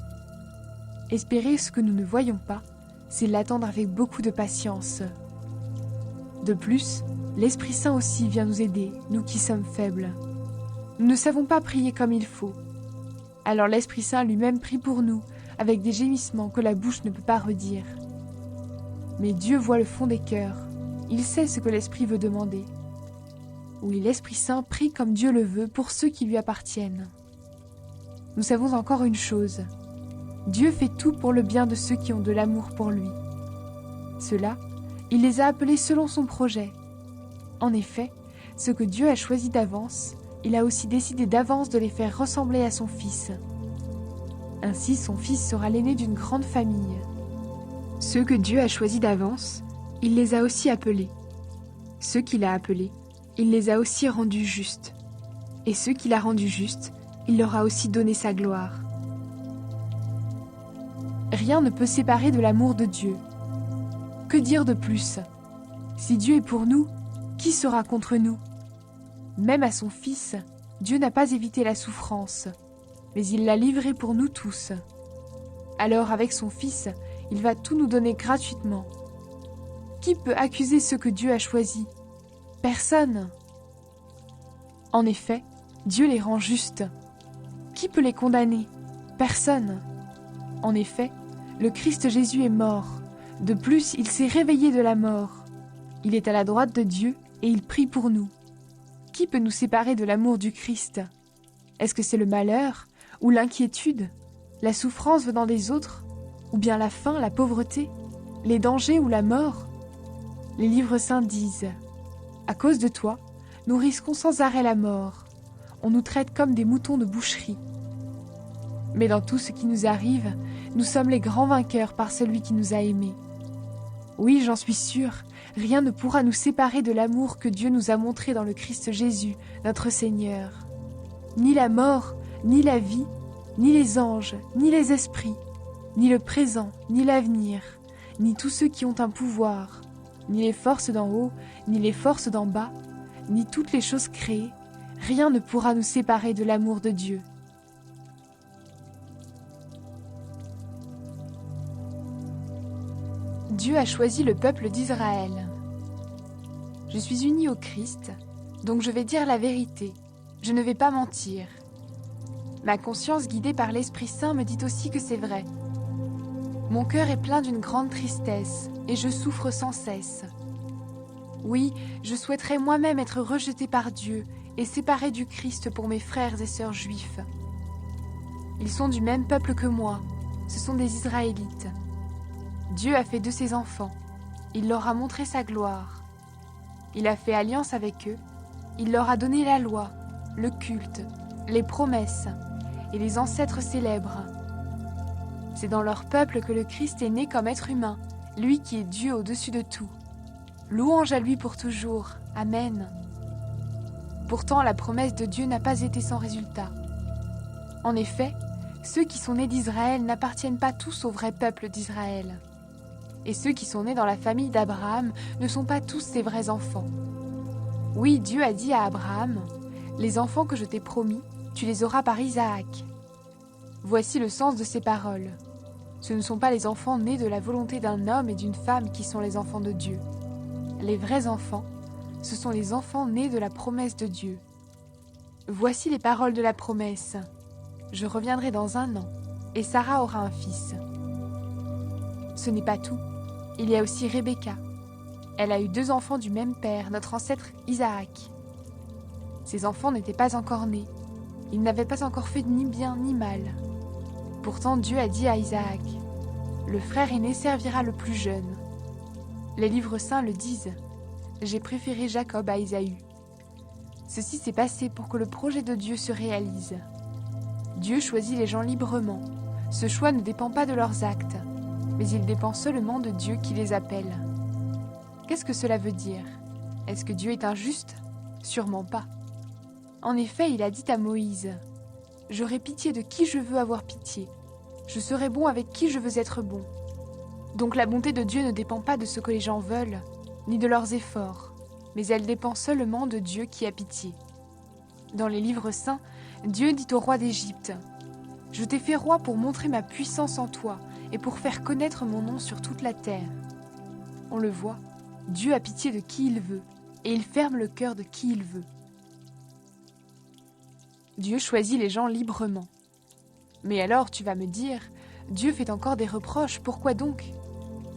Espérer ce que nous ne voyons pas, c'est l'attendre avec beaucoup de patience. De plus, l'Esprit Saint aussi vient nous aider, nous qui sommes faibles. Nous ne savons pas prier comme il faut. Alors l'Esprit Saint lui-même prie pour nous, avec des gémissements que la bouche ne peut pas redire. Mais Dieu voit le fond des cœurs. Il sait ce que l'Esprit veut demander. Oui, l'Esprit Saint prie comme Dieu le veut pour ceux qui lui appartiennent. Nous savons encore une chose. Dieu fait tout pour le bien de ceux qui ont de l'amour pour lui. Ceux-là, il les a appelés selon son projet. En effet, ceux que Dieu a choisis d'avance, il a aussi décidé d'avance de les faire ressembler à son Fils. Ainsi, son Fils sera l'aîné d'une grande famille. Ceux que Dieu a choisis d'avance, il les a aussi appelés. Ceux qu'il a appelés, il les a aussi rendus justes. Et ceux qu'il a rendus justes, il leur a aussi donné sa gloire. Rien ne peut séparer de l'amour de Dieu. Que dire de plus? Si Dieu est pour nous, qui sera contre nous? Même à son Fils, Dieu n'a pas évité la souffrance, mais il l'a livré pour nous tous. Alors avec son Fils, il va tout nous donner gratuitement. Qui peut accuser ceux que Dieu a choisis? Personne. En effet, Dieu les rend justes. Qui peut les condamner? Personne. En effet, le Christ Jésus est mort. De plus, il s'est réveillé de la mort. Il est à la droite de Dieu et il prie pour nous. Qui peut nous séparer de l'amour du Christ? Est-ce que c'est le malheur ou l'inquiétude, la souffrance venant des autres, ou bien la faim, la pauvreté, les dangers ou la mort? Les livres saints disent « À cause de toi, nous risquons sans arrêt la mort. On nous traite comme des moutons de boucherie. » Mais dans tout ce qui nous arrive, nous sommes les grands vainqueurs par celui qui nous a aimés. Oui, j'en suis sûre, rien ne pourra nous séparer de l'amour que Dieu nous a montré dans le Christ Jésus, notre Seigneur. Ni la mort, ni la vie, ni les anges, ni les esprits, ni le présent, ni l'avenir, ni tous ceux qui ont un pouvoir, ni les forces d'en haut, ni les forces d'en bas, ni toutes les choses créées, rien ne pourra nous séparer de l'amour de Dieu. Dieu a choisi le peuple d'Israël. Je suis unie au Christ, donc je vais dire la vérité, je ne vais pas mentir. Ma conscience guidée par l'Esprit Saint me dit aussi que c'est vrai. Mon cœur est plein d'une grande tristesse et je souffre sans cesse. Oui, je souhaiterais moi-même être rejetée par Dieu et séparée du Christ pour mes frères et sœurs juifs. Ils sont du même peuple que moi, ce sont des Israélites. Dieu a fait de ses enfants, il leur a montré sa gloire. Il a fait alliance avec eux, il leur a donné la loi, le culte, les promesses et les ancêtres célèbres. C'est dans leur peuple que le Christ est né comme être humain, lui qui est Dieu au-dessus de tout. Louange à lui pour toujours. Amen. Pourtant, la promesse de Dieu n'a pas été sans résultat. En effet, ceux qui sont nés d'Israël n'appartiennent pas tous au vrai peuple d'Israël. Et ceux qui sont nés dans la famille d'Abraham ne sont pas tous ses vrais enfants. Oui, Dieu a dit à Abraham, « Les enfants que je t'ai promis, tu les auras par Isaac. » Voici le sens de ces paroles. Ce ne sont pas les enfants nés de la volonté d'un homme et d'une femme qui sont les enfants de Dieu. Les vrais enfants, ce sont les enfants nés de la promesse de Dieu. Voici les paroles de la promesse. Je reviendrai dans 1 an, et Sarah aura un fils. Ce n'est pas tout. Il y a aussi Rebecca. Elle a eu 2 enfants du même père, notre ancêtre Isaac. Ces enfants n'étaient pas encore nés. Ils n'avaient pas encore fait ni bien ni mal. Pourtant Dieu a dit à Isaac, « Le frère aîné servira le plus jeune. » Les livres saints le disent. J'ai préféré Jacob à Ésaü. Ceci s'est passé pour que le projet de Dieu se réalise. Dieu choisit les gens librement. Ce choix ne dépend pas de leurs actes, mais il dépend seulement de Dieu qui les appelle. Qu'est-ce que cela veut dire? Est-ce que Dieu est injuste? Sûrement pas. En effet, il a dit à Moïse, « J'aurai pitié de qui je veux avoir pitié. Je serai bon avec qui je veux être bon. » Donc la bonté de Dieu ne dépend pas de ce que les gens veulent, ni de leurs efforts, mais elle dépend seulement de Dieu qui a pitié. Dans les livres saints, Dieu dit au roi d'Égypte, « Je t'ai fait roi pour montrer ma puissance en toi et pour faire connaître mon nom sur toute la terre. » On le voit, Dieu a pitié de qui il veut, et il ferme le cœur de qui il veut. Dieu choisit les gens librement. Mais alors, tu vas me dire, Dieu fait encore des reproches, pourquoi donc?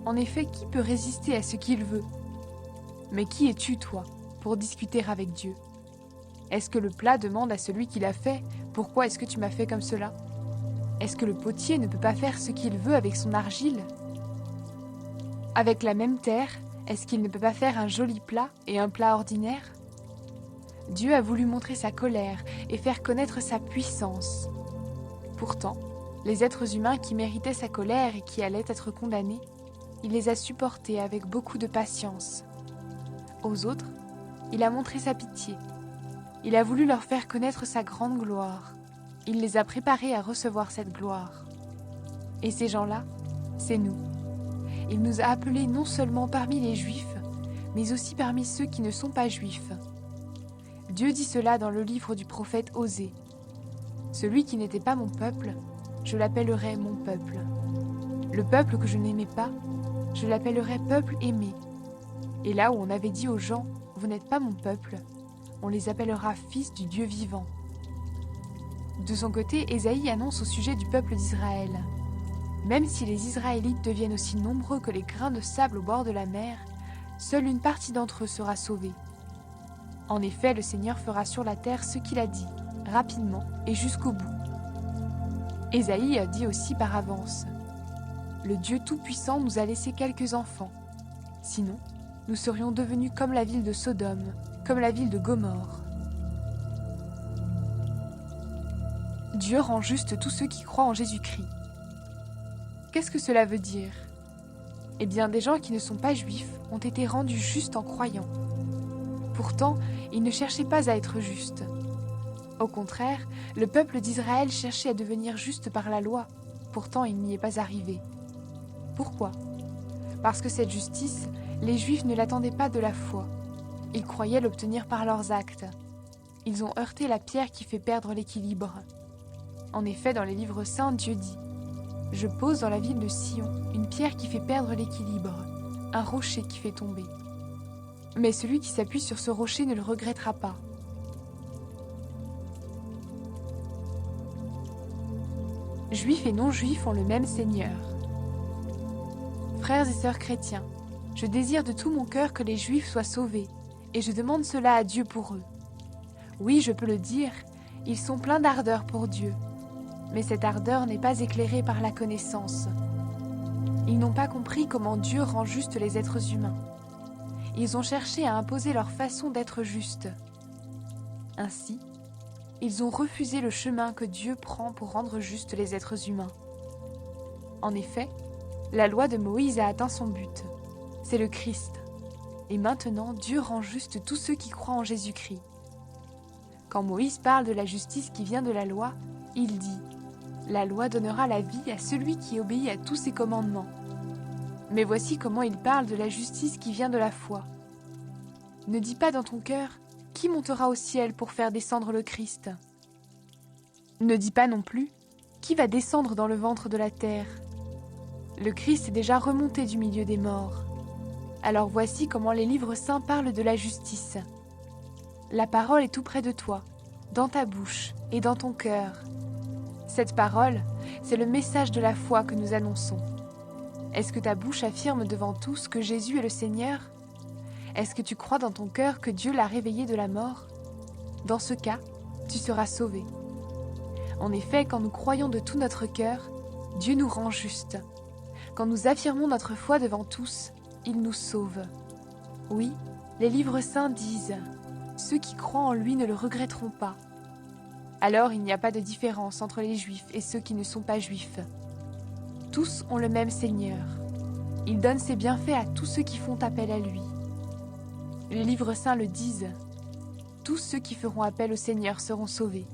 En effet, qui peut résister à ce qu'il veut? Mais qui es-tu, toi, pour discuter avec Dieu? Est-ce que le plat demande à celui qui l'a fait, pourquoi est-ce que tu m'as fait comme cela? Est-ce que le potier ne peut pas faire ce qu'il veut avec son argile? Avec la même terre, est-ce qu'il ne peut pas faire un joli plat et un plat ordinaire? Dieu a voulu montrer sa colère et faire connaître sa puissance. Pourtant, les êtres humains qui méritaient sa colère et qui allaient être condamnés, il les a supportés avec beaucoup de patience. Aux autres, il a montré sa pitié. Il a voulu leur faire connaître sa grande gloire. Il les a préparés à recevoir cette gloire. Et ces gens-là, c'est nous. Il nous a appelés non seulement parmi les Juifs, mais aussi parmi ceux qui ne sont pas Juifs. Dieu dit cela dans le livre du prophète Osée. Celui qui n'était pas mon peuple, je l'appellerai mon peuple. Le peuple que je n'aimais pas, je l'appellerai peuple aimé. Et là où on avait dit aux gens, vous n'êtes pas mon peuple, on les appellera fils du Dieu vivant. De son côté, Ésaïe annonce au sujet du peuple d'Israël. Même si les Israélites deviennent aussi nombreux que les grains de sable au bord de la mer, seule une partie d'entre eux sera sauvée. En effet, le Seigneur fera sur la terre ce qu'il a dit, rapidement et jusqu'au bout. Ésaïe a dit aussi par avance, « Le Dieu Tout-Puissant nous a laissé quelques enfants. Sinon, nous serions devenus comme la ville de Sodome, comme la ville de Gomorrhe. » Dieu rend juste tous ceux qui croient en Jésus-Christ. Qu'est-ce que cela veut dire? Eh bien, des gens qui ne sont pas juifs ont été rendus justes en croyant. Pourtant, ils ne cherchaient pas à être justes. Au contraire, le peuple d'Israël cherchait à devenir juste par la loi. Pourtant, il n'y est pas arrivé. Pourquoi? Parce que cette justice, les Juifs ne l'attendaient pas de la foi. Ils croyaient l'obtenir par leurs actes. Ils ont heurté la pierre qui fait perdre l'équilibre. En effet, dans les livres saints, Dieu dit « Je pose dans la ville de Sion une pierre qui fait perdre l'équilibre, un rocher qui fait tomber. Mais celui qui s'appuie sur ce rocher ne le regrettera pas. » Juifs et non-juifs ont le même Seigneur. Frères et sœurs chrétiens, je désire de tout mon cœur que les Juifs soient sauvés, et je demande cela à Dieu pour eux. Oui, je peux le dire, ils sont pleins d'ardeur pour Dieu, mais cette ardeur n'est pas éclairée par la connaissance. Ils n'ont pas compris comment Dieu rend juste les êtres humains. Ils ont cherché à imposer leur façon d'être juste. Ainsi, ils ont refusé le chemin que Dieu prend pour rendre justes les êtres humains. En effet, la loi de Moïse a atteint son but. C'est le Christ. Et maintenant, Dieu rend juste tous ceux qui croient en Jésus-Christ. Quand Moïse parle de la justice qui vient de la loi, il dit « La loi donnera la vie à celui qui obéit à tous ses commandements. » Mais voici comment il parle de la justice qui vient de la foi. Ne dis pas dans ton cœur, qui montera au ciel pour faire descendre le Christ? Ne dis pas non plus, qui va descendre dans le ventre de la terre? Le Christ est déjà remonté du milieu des morts. Alors voici comment les livres saints parlent de la justice. La parole est tout près de toi, dans ta bouche et dans ton cœur. Cette parole, c'est le message de la foi que nous annonçons. Est-ce que ta bouche affirme devant tous que Jésus est le Seigneur? Est-ce que tu crois dans ton cœur que Dieu l'a réveillé de la mort? Dans ce cas, tu seras sauvé. En effet, quand nous croyons de tout notre cœur, Dieu nous rend justes. Quand nous affirmons notre foi devant tous, il nous sauve. Oui, les livres saints disent « Ceux qui croient en lui ne le regretteront pas ». Alors il n'y a pas de différence entre les Juifs et ceux qui ne sont pas Juifs. Tous ont le même Seigneur. Il donne ses bienfaits à tous ceux qui font appel à lui. Les livres saints le disent. Tous ceux qui feront appel au Seigneur seront sauvés.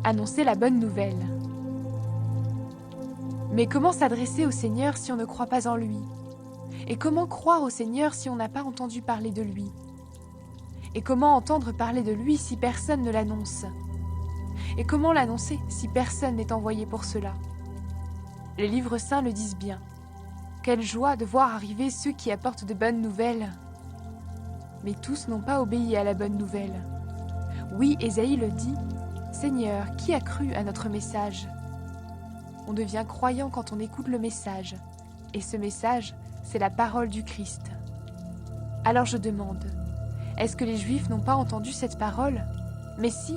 Annoncer la bonne nouvelle. Mais comment s'adresser au Seigneur si on ne croit pas en lui? Et comment croire au Seigneur si on n'a pas entendu parler de lui? Et comment entendre parler de lui si personne ne l'annonce? Et comment l'annoncer si personne n'est envoyé pour cela? Les livres saints le disent bien. Quelle joie de voir arriver ceux qui apportent de bonnes nouvelles. Mais tous n'ont pas obéi à la bonne nouvelle. Oui, Ésaïe le dit, « Seigneur, qui a cru à notre message ?» On devient croyant quand on écoute le message. Et ce message, c'est la parole du Christ. Alors je demande, est-ce que les Juifs n'ont pas entendu cette parole? Mais si.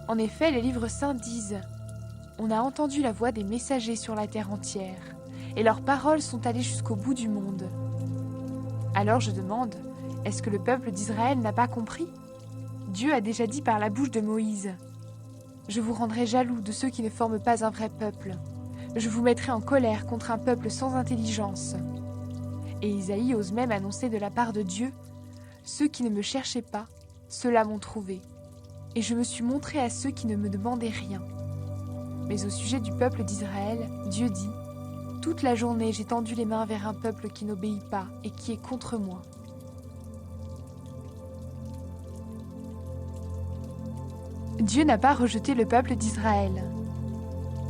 En effet, les livres saints disent, « On a entendu la voix des messagers sur la terre entière. » Et leurs paroles sont allées jusqu'au bout du monde. Alors je demande, est-ce que le peuple d'Israël n'a pas compris? Dieu a déjà dit par la bouche de Moïse, « Je vous rendrai jaloux de ceux qui ne forment pas un vrai peuple. Je vous mettrai en colère contre un peuple sans intelligence. » Et Isaïe ose même annoncer de la part de Dieu, « Ceux qui ne me cherchaient pas, ceux-là m'ont trouvé. Et je me suis montré à ceux qui ne me demandaient rien. » Mais au sujet du peuple d'Israël, Dieu dit, toute la journée, j'ai tendu les mains vers un peuple qui n'obéit pas et qui est contre moi. Dieu n'a pas rejeté le peuple d'Israël.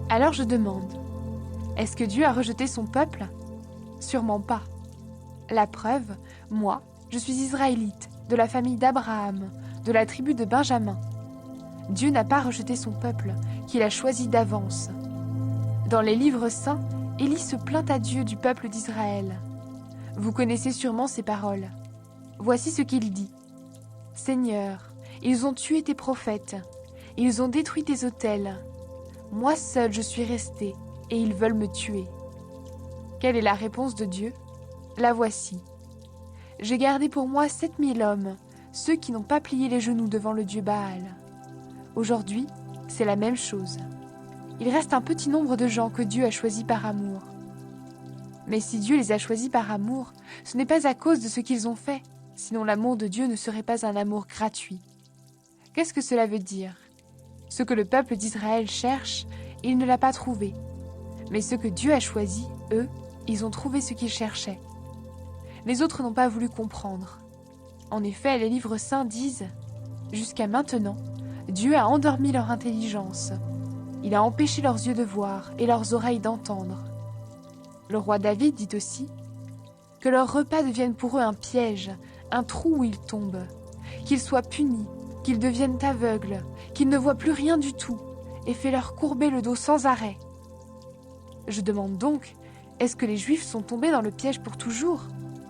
Alors je demande, est-ce que Dieu a rejeté son peuple? Sûrement pas. La preuve, moi, je suis israélite, de la famille d'Abraham, de la tribu de Benjamin. Dieu n'a pas rejeté son peuple, qu'il a choisi d'avance. Dans les livres saints, Élie se plaint à Dieu du peuple d'Israël. Vous connaissez sûrement ces paroles. Voici ce qu'il dit. « Seigneur, ils ont tué tes prophètes, ils ont détruit tes autels. Moi seul je suis resté, et ils veulent me tuer. » Quelle est la réponse de Dieu? La voici. « J'ai gardé pour moi 7000 hommes, ceux qui n'ont pas plié les genoux devant le Dieu Baal. » Aujourd'hui, c'est la même chose. Il reste un petit nombre de gens que Dieu a choisis par amour. Mais si Dieu les a choisis par amour, ce n'est pas à cause de ce qu'ils ont fait, sinon l'amour de Dieu ne serait pas un amour gratuit. Qu'est-ce que cela veut dire? Ce que le peuple d'Israël cherche, il ne l'a pas trouvé. Mais ce que Dieu a choisi, eux, ils ont trouvé ce qu'ils cherchaient. Les autres n'ont pas voulu comprendre. En effet, les livres saints disent « Jusqu'à maintenant, Dieu a endormi leur intelligence. Il a empêché leurs yeux de voir et leurs oreilles d'entendre. » Le roi David dit aussi « Que leur repas devienne pour eux un piège, un trou où ils tombent, qu'ils soient punis, qu'ils deviennent aveugles, qu'ils ne voient plus rien du tout, et fais-leur courber le dos sans arrêt. » Je demande donc, est-ce que les Juifs sont tombés dans le piège pour toujours?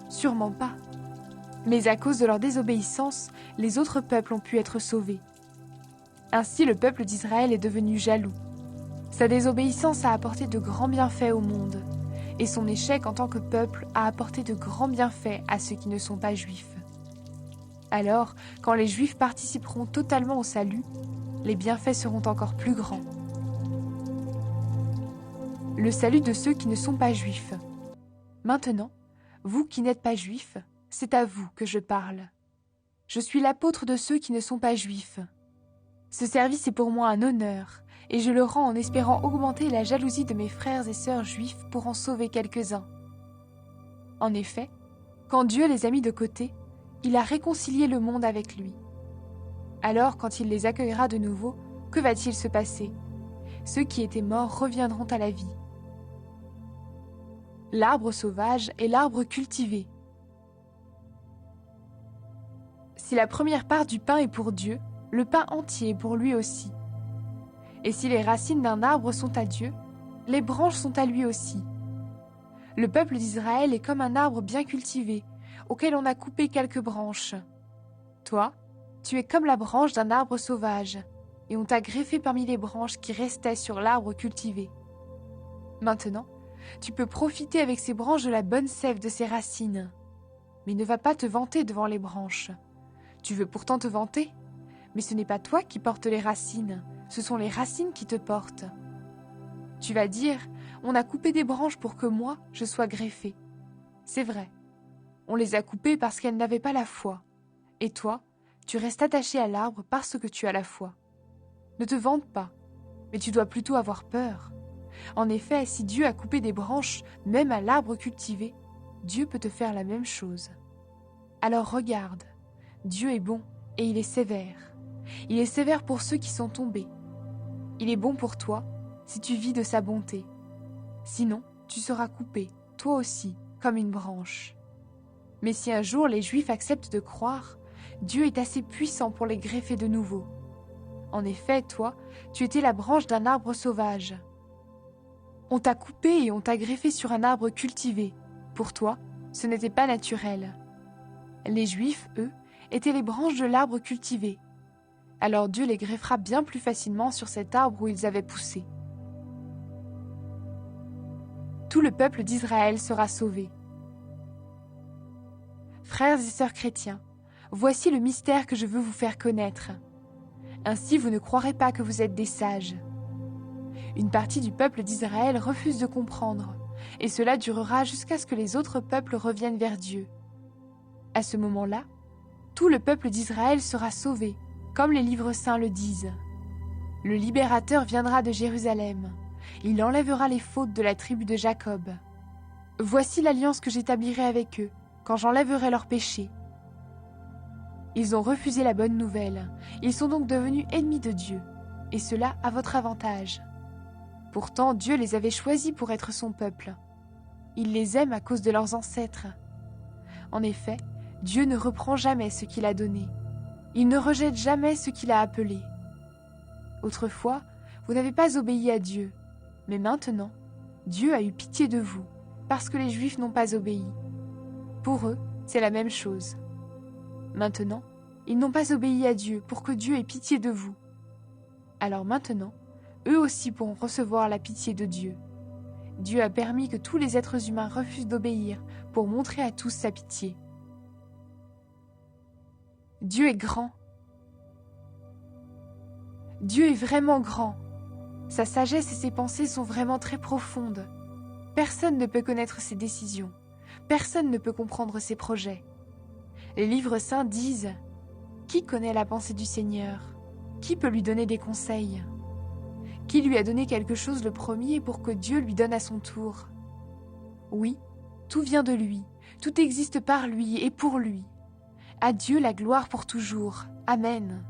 Sûrement pas. Mais à cause de leur désobéissance, les autres peuples ont pu être sauvés. Ainsi, le peuple d'Israël est devenu jaloux. Sa désobéissance a apporté de grands bienfaits au monde, et son échec en tant que peuple a apporté de grands bienfaits à ceux qui ne sont pas juifs. Alors, quand les Juifs participeront totalement au salut, les bienfaits seront encore plus grands. Le salut de ceux qui ne sont pas juifs. Maintenant, vous qui n'êtes pas juifs, c'est à vous que je parle. Je suis l'apôtre de ceux qui ne sont pas juifs. Ce service est pour moi un honneur, et je le rends en espérant augmenter la jalousie de mes frères et sœurs juifs pour en sauver quelques-uns. En effet, quand Dieu les a mis de côté, il a réconcilié le monde avec lui. Alors, quand il les accueillera de nouveau, que va-t-il se passer? Ceux qui étaient morts reviendront à la vie. L'arbre sauvage et l'arbre cultivé. Si la première part du pain est pour Dieu, le pain entier est pour lui aussi. Et si les racines d'un arbre sont à Dieu, les branches sont à lui aussi. Le peuple d'Israël est comme un arbre bien cultivé, auquel on a coupé quelques branches. Toi, tu es comme la branche d'un arbre sauvage, et on t'a greffé parmi les branches qui restaient sur l'arbre cultivé. Maintenant, tu peux profiter avec ces branches de la bonne sève de ses racines. Mais ne va pas te vanter devant les branches. Tu veux pourtant te vanter, mais ce n'est pas toi qui portes les racines, ce sont les racines qui te portent. Tu vas dire, on a coupé des branches pour que moi, je sois greffé. C'est vrai, on les a coupées parce qu'elles n'avaient pas la foi. Et toi, tu restes attaché à l'arbre parce que tu as la foi. Ne te vante pas, mais tu dois plutôt avoir peur. En effet, si Dieu a coupé des branches, même à l'arbre cultivé, Dieu peut te faire la même chose. Alors regarde, Dieu est bon et il est sévère. Il est sévère pour ceux qui sont tombés. Il est bon pour toi si tu vis de sa bonté. Sinon, tu seras coupé, toi aussi, comme une branche. Mais si un jour les Juifs acceptent de croire, Dieu est assez puissant pour les greffer de nouveau. En effet, toi, tu étais la branche d'un arbre sauvage. On t'a coupé et on t'a greffé sur un arbre cultivé. Pour toi, ce n'était pas naturel. Les Juifs, eux, étaient les branches de l'arbre cultivé. Alors Dieu les greffera bien plus facilement sur cet arbre où ils avaient poussé. Tout le peuple d'Israël sera sauvé. Frères et sœurs chrétiens, voici le mystère que je veux vous faire connaître. Ainsi vous ne croirez pas que vous êtes des sages. Une partie du peuple d'Israël refuse de comprendre, et cela durera jusqu'à ce que les autres peuples reviennent vers Dieu. À ce moment-là, tout le peuple d'Israël sera sauvé, comme les livres saints le disent. Le libérateur viendra de Jérusalem. Il enlèvera les fautes de la tribu de Jacob. Voici l'alliance que j'établirai avec eux, quand j'enlèverai leurs péchés. Ils ont refusé la bonne nouvelle. Ils sont donc devenus ennemis de Dieu, et cela à votre avantage. Pourtant, Dieu les avait choisis pour être son peuple. Il les aime à cause de leurs ancêtres. En effet, Dieu ne reprend jamais ce qu'il a donné. Il ne rejette jamais ce qu'il a appelé. Autrefois, vous n'avez pas obéi à Dieu, mais maintenant, Dieu a eu pitié de vous, parce que les Juifs n'ont pas obéi. Pour eux, c'est la même chose. Maintenant, ils n'ont pas obéi à Dieu pour que Dieu ait pitié de vous. Alors maintenant, eux aussi pourront recevoir la pitié de Dieu. Dieu a permis que tous les êtres humains refusent d'obéir pour montrer à tous sa pitié. Dieu est grand. Dieu est vraiment grand. Sa sagesse et ses pensées sont vraiment très profondes. Personne ne peut connaître ses décisions. Personne ne peut comprendre ses projets. Les livres saints disent « Qui connaît la pensée du Seigneur? Qui peut lui donner des conseils? Qui lui a donné quelque chose le premier pour que Dieu lui donne à son tour? Oui, tout vient de lui, tout existe par lui et pour lui. À Dieu la gloire pour toujours. Amen. »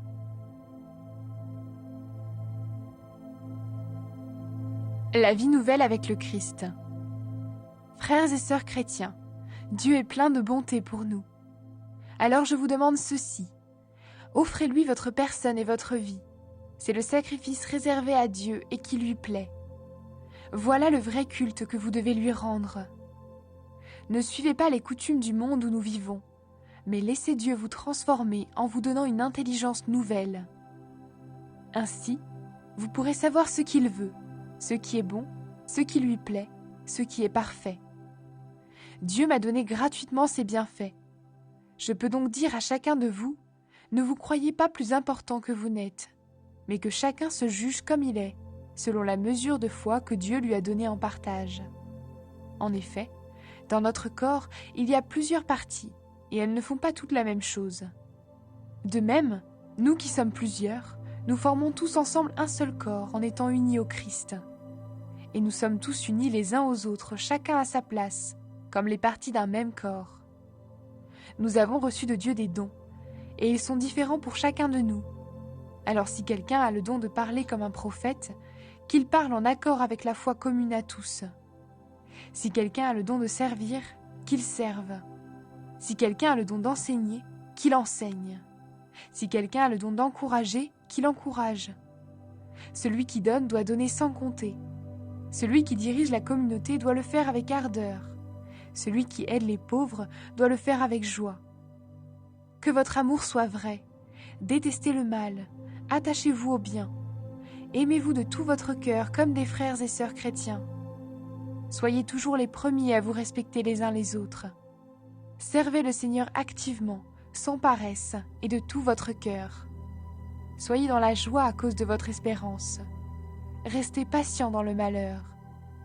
La vie nouvelle avec le Christ. Frères et sœurs chrétiens, Dieu est plein de bonté pour nous. Alors je vous demande ceci. Offrez-lui votre personne et votre vie. C'est le sacrifice réservé à Dieu et qui lui plaît. Voilà le vrai culte que vous devez lui rendre. Ne suivez pas les coutumes du monde où nous vivons, mais laissez Dieu vous transformer en vous donnant une intelligence nouvelle. Ainsi, vous pourrez savoir ce qu'il veut, ce qui est bon, ce qui lui plaît, ce qui est parfait. Dieu m'a donné gratuitement ses bienfaits. Je peux donc dire à chacun de vous, ne vous croyez pas plus important que vous n'êtes, mais que chacun se juge comme il est, selon la mesure de foi que Dieu lui a donnée en partage. En effet, dans notre corps, il y a plusieurs parties, et elles ne font pas toutes la même chose. De même, nous qui sommes plusieurs, Nous formons tous ensemble un seul corps en étant unis au Christ. Et nous sommes tous unis les uns aux autres, chacun à sa place, comme les parties d'un même corps. Nous avons reçu de Dieu des dons, et ils sont différents pour chacun de nous. Alors si quelqu'un a le don de parler comme un prophète, qu'il parle en accord avec la foi commune à tous. Si quelqu'un a le don de servir, qu'il serve. Si quelqu'un a le don d'enseigner, qu'il enseigne. Si quelqu'un a le don d'encourager, qu'il encourage. Celui qui donne doit donner sans compter. Celui qui dirige la communauté doit le faire avec ardeur. Celui qui aide les pauvres doit le faire avec joie. Que votre amour soit vrai. Détestez le mal. Attachez-vous au bien. Aimez-vous de tout votre cœur comme des frères et sœurs chrétiens. Soyez toujours les premiers à vous respecter les uns les autres. Servez le Seigneur activement, sans paresse et de tout votre cœur. Soyez dans la joie à cause de votre espérance. Restez patient dans le malheur.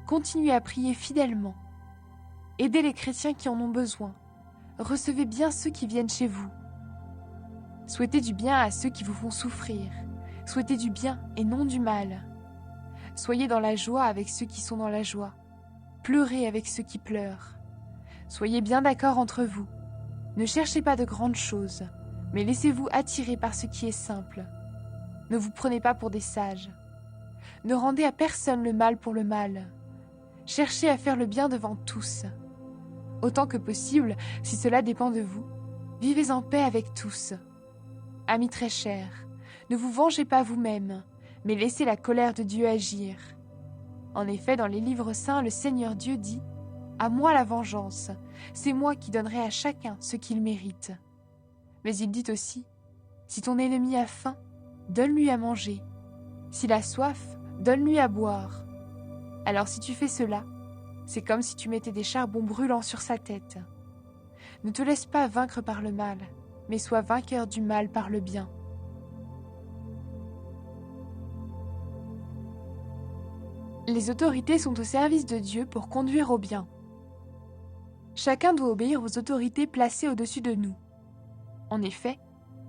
Continuez à prier fidèlement. Aidez les chrétiens qui en ont besoin. Recevez bien ceux qui viennent chez vous. Souhaitez du bien à ceux qui vous font souffrir. Souhaitez du bien et non du mal. Soyez dans la joie avec ceux qui sont dans la joie. Pleurez avec ceux qui pleurent. Soyez bien d'accord entre vous. Ne cherchez pas de grandes choses, mais laissez-vous attirer par ce qui est simple. Ne vous prenez pas pour des sages. Ne rendez à personne le mal pour le mal. Cherchez à faire le bien devant tous. Autant que possible, si cela dépend de vous, vivez en paix avec tous. Amis très chers, ne vous vengez pas vous-même, mais laissez la colère de Dieu agir. En effet, dans les livres saints, le Seigneur Dieu dit « À moi la vengeance, c'est moi qui donnerai à chacun ce qu'il mérite. » Mais il dit aussi « Si ton ennemi a faim, donne-lui à manger. S'il a soif, donne-lui à boire. Alors si tu fais cela, c'est comme si tu mettais des charbons brûlants sur sa tête. Ne te laisse pas vaincre par le mal, mais sois vainqueur du mal par le bien. » Les autorités sont au service de Dieu pour conduire au bien. Chacun doit obéir aux autorités placées au-dessus de nous. En effet,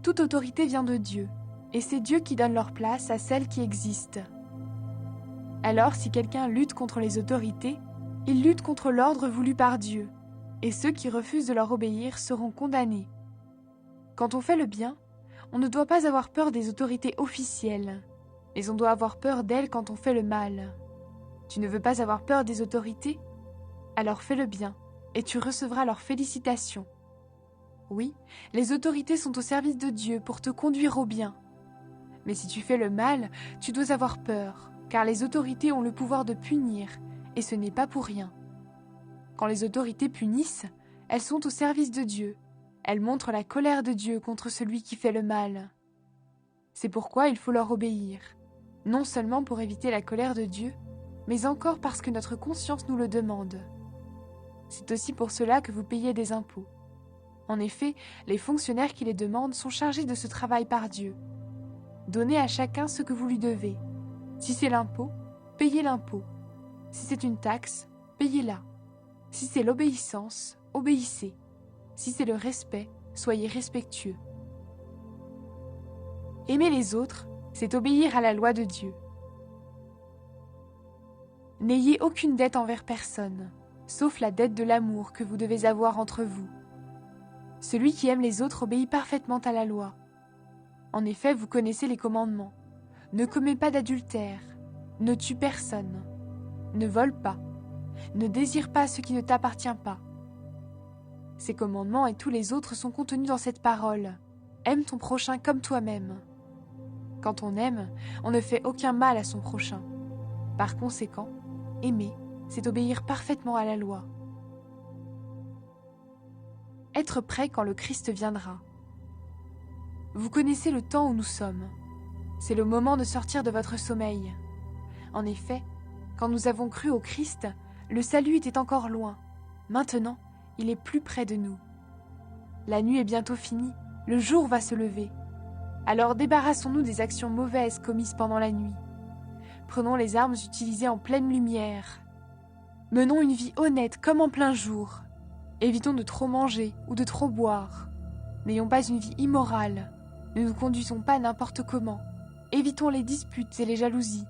toute autorité vient de Dieu, et c'est Dieu qui donne leur place à celles qui existent. Alors, si quelqu'un lutte contre les autorités, il lutte contre l'ordre voulu par Dieu, et ceux qui refusent de leur obéir seront condamnés. Quand on fait le bien, on ne doit pas avoir peur des autorités officielles, mais on doit avoir peur d'elles quand on fait le mal. Tu ne veux pas avoir peur des autorités? Alors fais le bien, et tu recevras leurs félicitations. Oui, les autorités sont au service de Dieu pour te conduire au bien. Mais si tu fais le mal, tu dois avoir peur, car les autorités ont le pouvoir de punir, et ce n'est pas pour rien. Quand les autorités punissent, elles sont au service de Dieu. Elles montrent la colère de Dieu contre celui qui fait le mal. C'est pourquoi il faut leur obéir, non seulement pour éviter la colère de Dieu, mais encore parce que notre conscience nous le demande. C'est aussi pour cela que vous payez des impôts. En effet, les fonctionnaires qui les demandent sont chargés de ce travail par Dieu. Donnez à chacun ce que vous lui devez. Si c'est l'impôt, payez l'impôt. Si c'est une taxe, payez-la. Si c'est l'obéissance, obéissez. Si c'est le respect, soyez respectueux. Aimer les autres, c'est obéir à la loi de Dieu. N'ayez aucune dette envers personne, sauf la dette de l'amour que vous devez avoir entre vous. Celui qui aime les autres obéit parfaitement à la loi. En effet, vous connaissez les commandements. Ne commets pas d'adultère, ne tue personne, ne vole pas, ne désire pas ce qui ne t'appartient pas. Ces commandements et tous les autres sont contenus dans cette parole. Aime ton prochain comme toi-même. Quand on aime, on ne fait aucun mal à son prochain. Par conséquent, aimer, c'est obéir parfaitement à la loi. Être prêt quand le Christ viendra. Vous connaissez le temps où nous sommes. C'est le moment de sortir de votre sommeil. En effet, quand nous avons cru au Christ, le salut était encore loin. Maintenant, il est plus près de nous. La nuit est bientôt finie, le jour va se lever. Alors débarrassons-nous des actions mauvaises commises pendant la nuit. Prenons les armes utilisées en pleine lumière. Menons une vie honnête comme en plein jour. Évitons de trop manger ou de trop boire. N'ayons pas une vie immorale. Ne nous conduisons pas n'importe comment. évitons les disputes et les jalousies.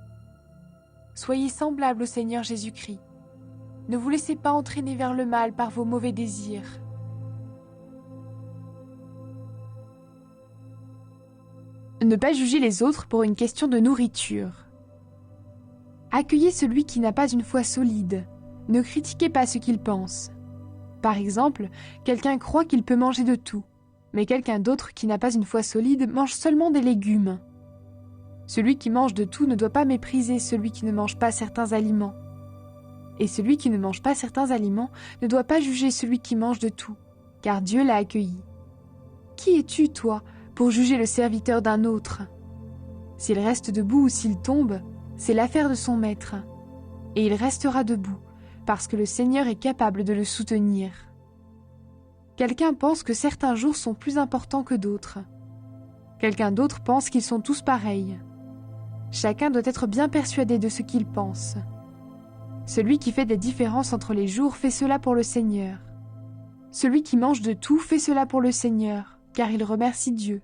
Soyez semblables au Seigneur Jésus-Christ. Ne vous laissez pas entraîner vers le mal par vos mauvais désirs. Ne pas juger les autres pour une question de nourriture. Accueillez celui qui n'a pas une foi solide. Ne critiquez pas ce qu'il pense. Par exemple, quelqu'un croit qu'il peut manger de tout, mais quelqu'un d'autre qui n'a pas une foi solide mange seulement des légumes. Celui qui mange de tout ne doit pas mépriser celui qui ne mange pas certains aliments. Et celui qui ne mange pas certains aliments ne doit pas juger celui qui mange de tout, car Dieu l'a accueilli. Qui es-tu, toi, pour juger le serviteur d'un autre? S'il reste debout ou s'il tombe, c'est l'affaire de son maître. Et il restera debout, parce que le Seigneur est capable de le soutenir. Quelqu'un pense que certains jours sont plus importants que d'autres. Quelqu'un d'autre pense qu'ils sont tous pareils. Chacun doit être bien persuadé de ce qu'il pense. Celui qui fait des différences entre les jours fait cela pour le Seigneur. Celui qui mange de tout fait cela pour le Seigneur, car il remercie Dieu.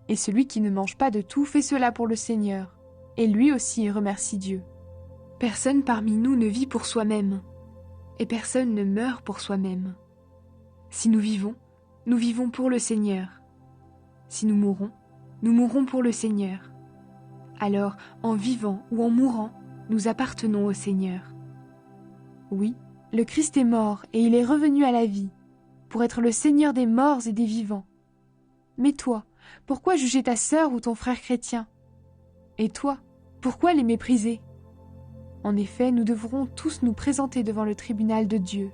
Et celui qui ne mange pas de tout fait cela pour le Seigneur, et lui aussi remercie Dieu. Personne parmi nous ne vit pour soi-même, et personne ne meurt pour soi-même. Si nous vivons pour le Seigneur. Si nous mourrons pour le Seigneur. Alors, en vivant ou en mourant, nous appartenons au Seigneur. Oui, le Christ est mort et il est revenu à la vie, pour être le Seigneur des morts et des vivants. Mais toi, pourquoi juger ta sœur ou ton frère chrétien? Et toi, pourquoi les mépriser? En effet, nous devrons tous nous présenter devant le tribunal de Dieu.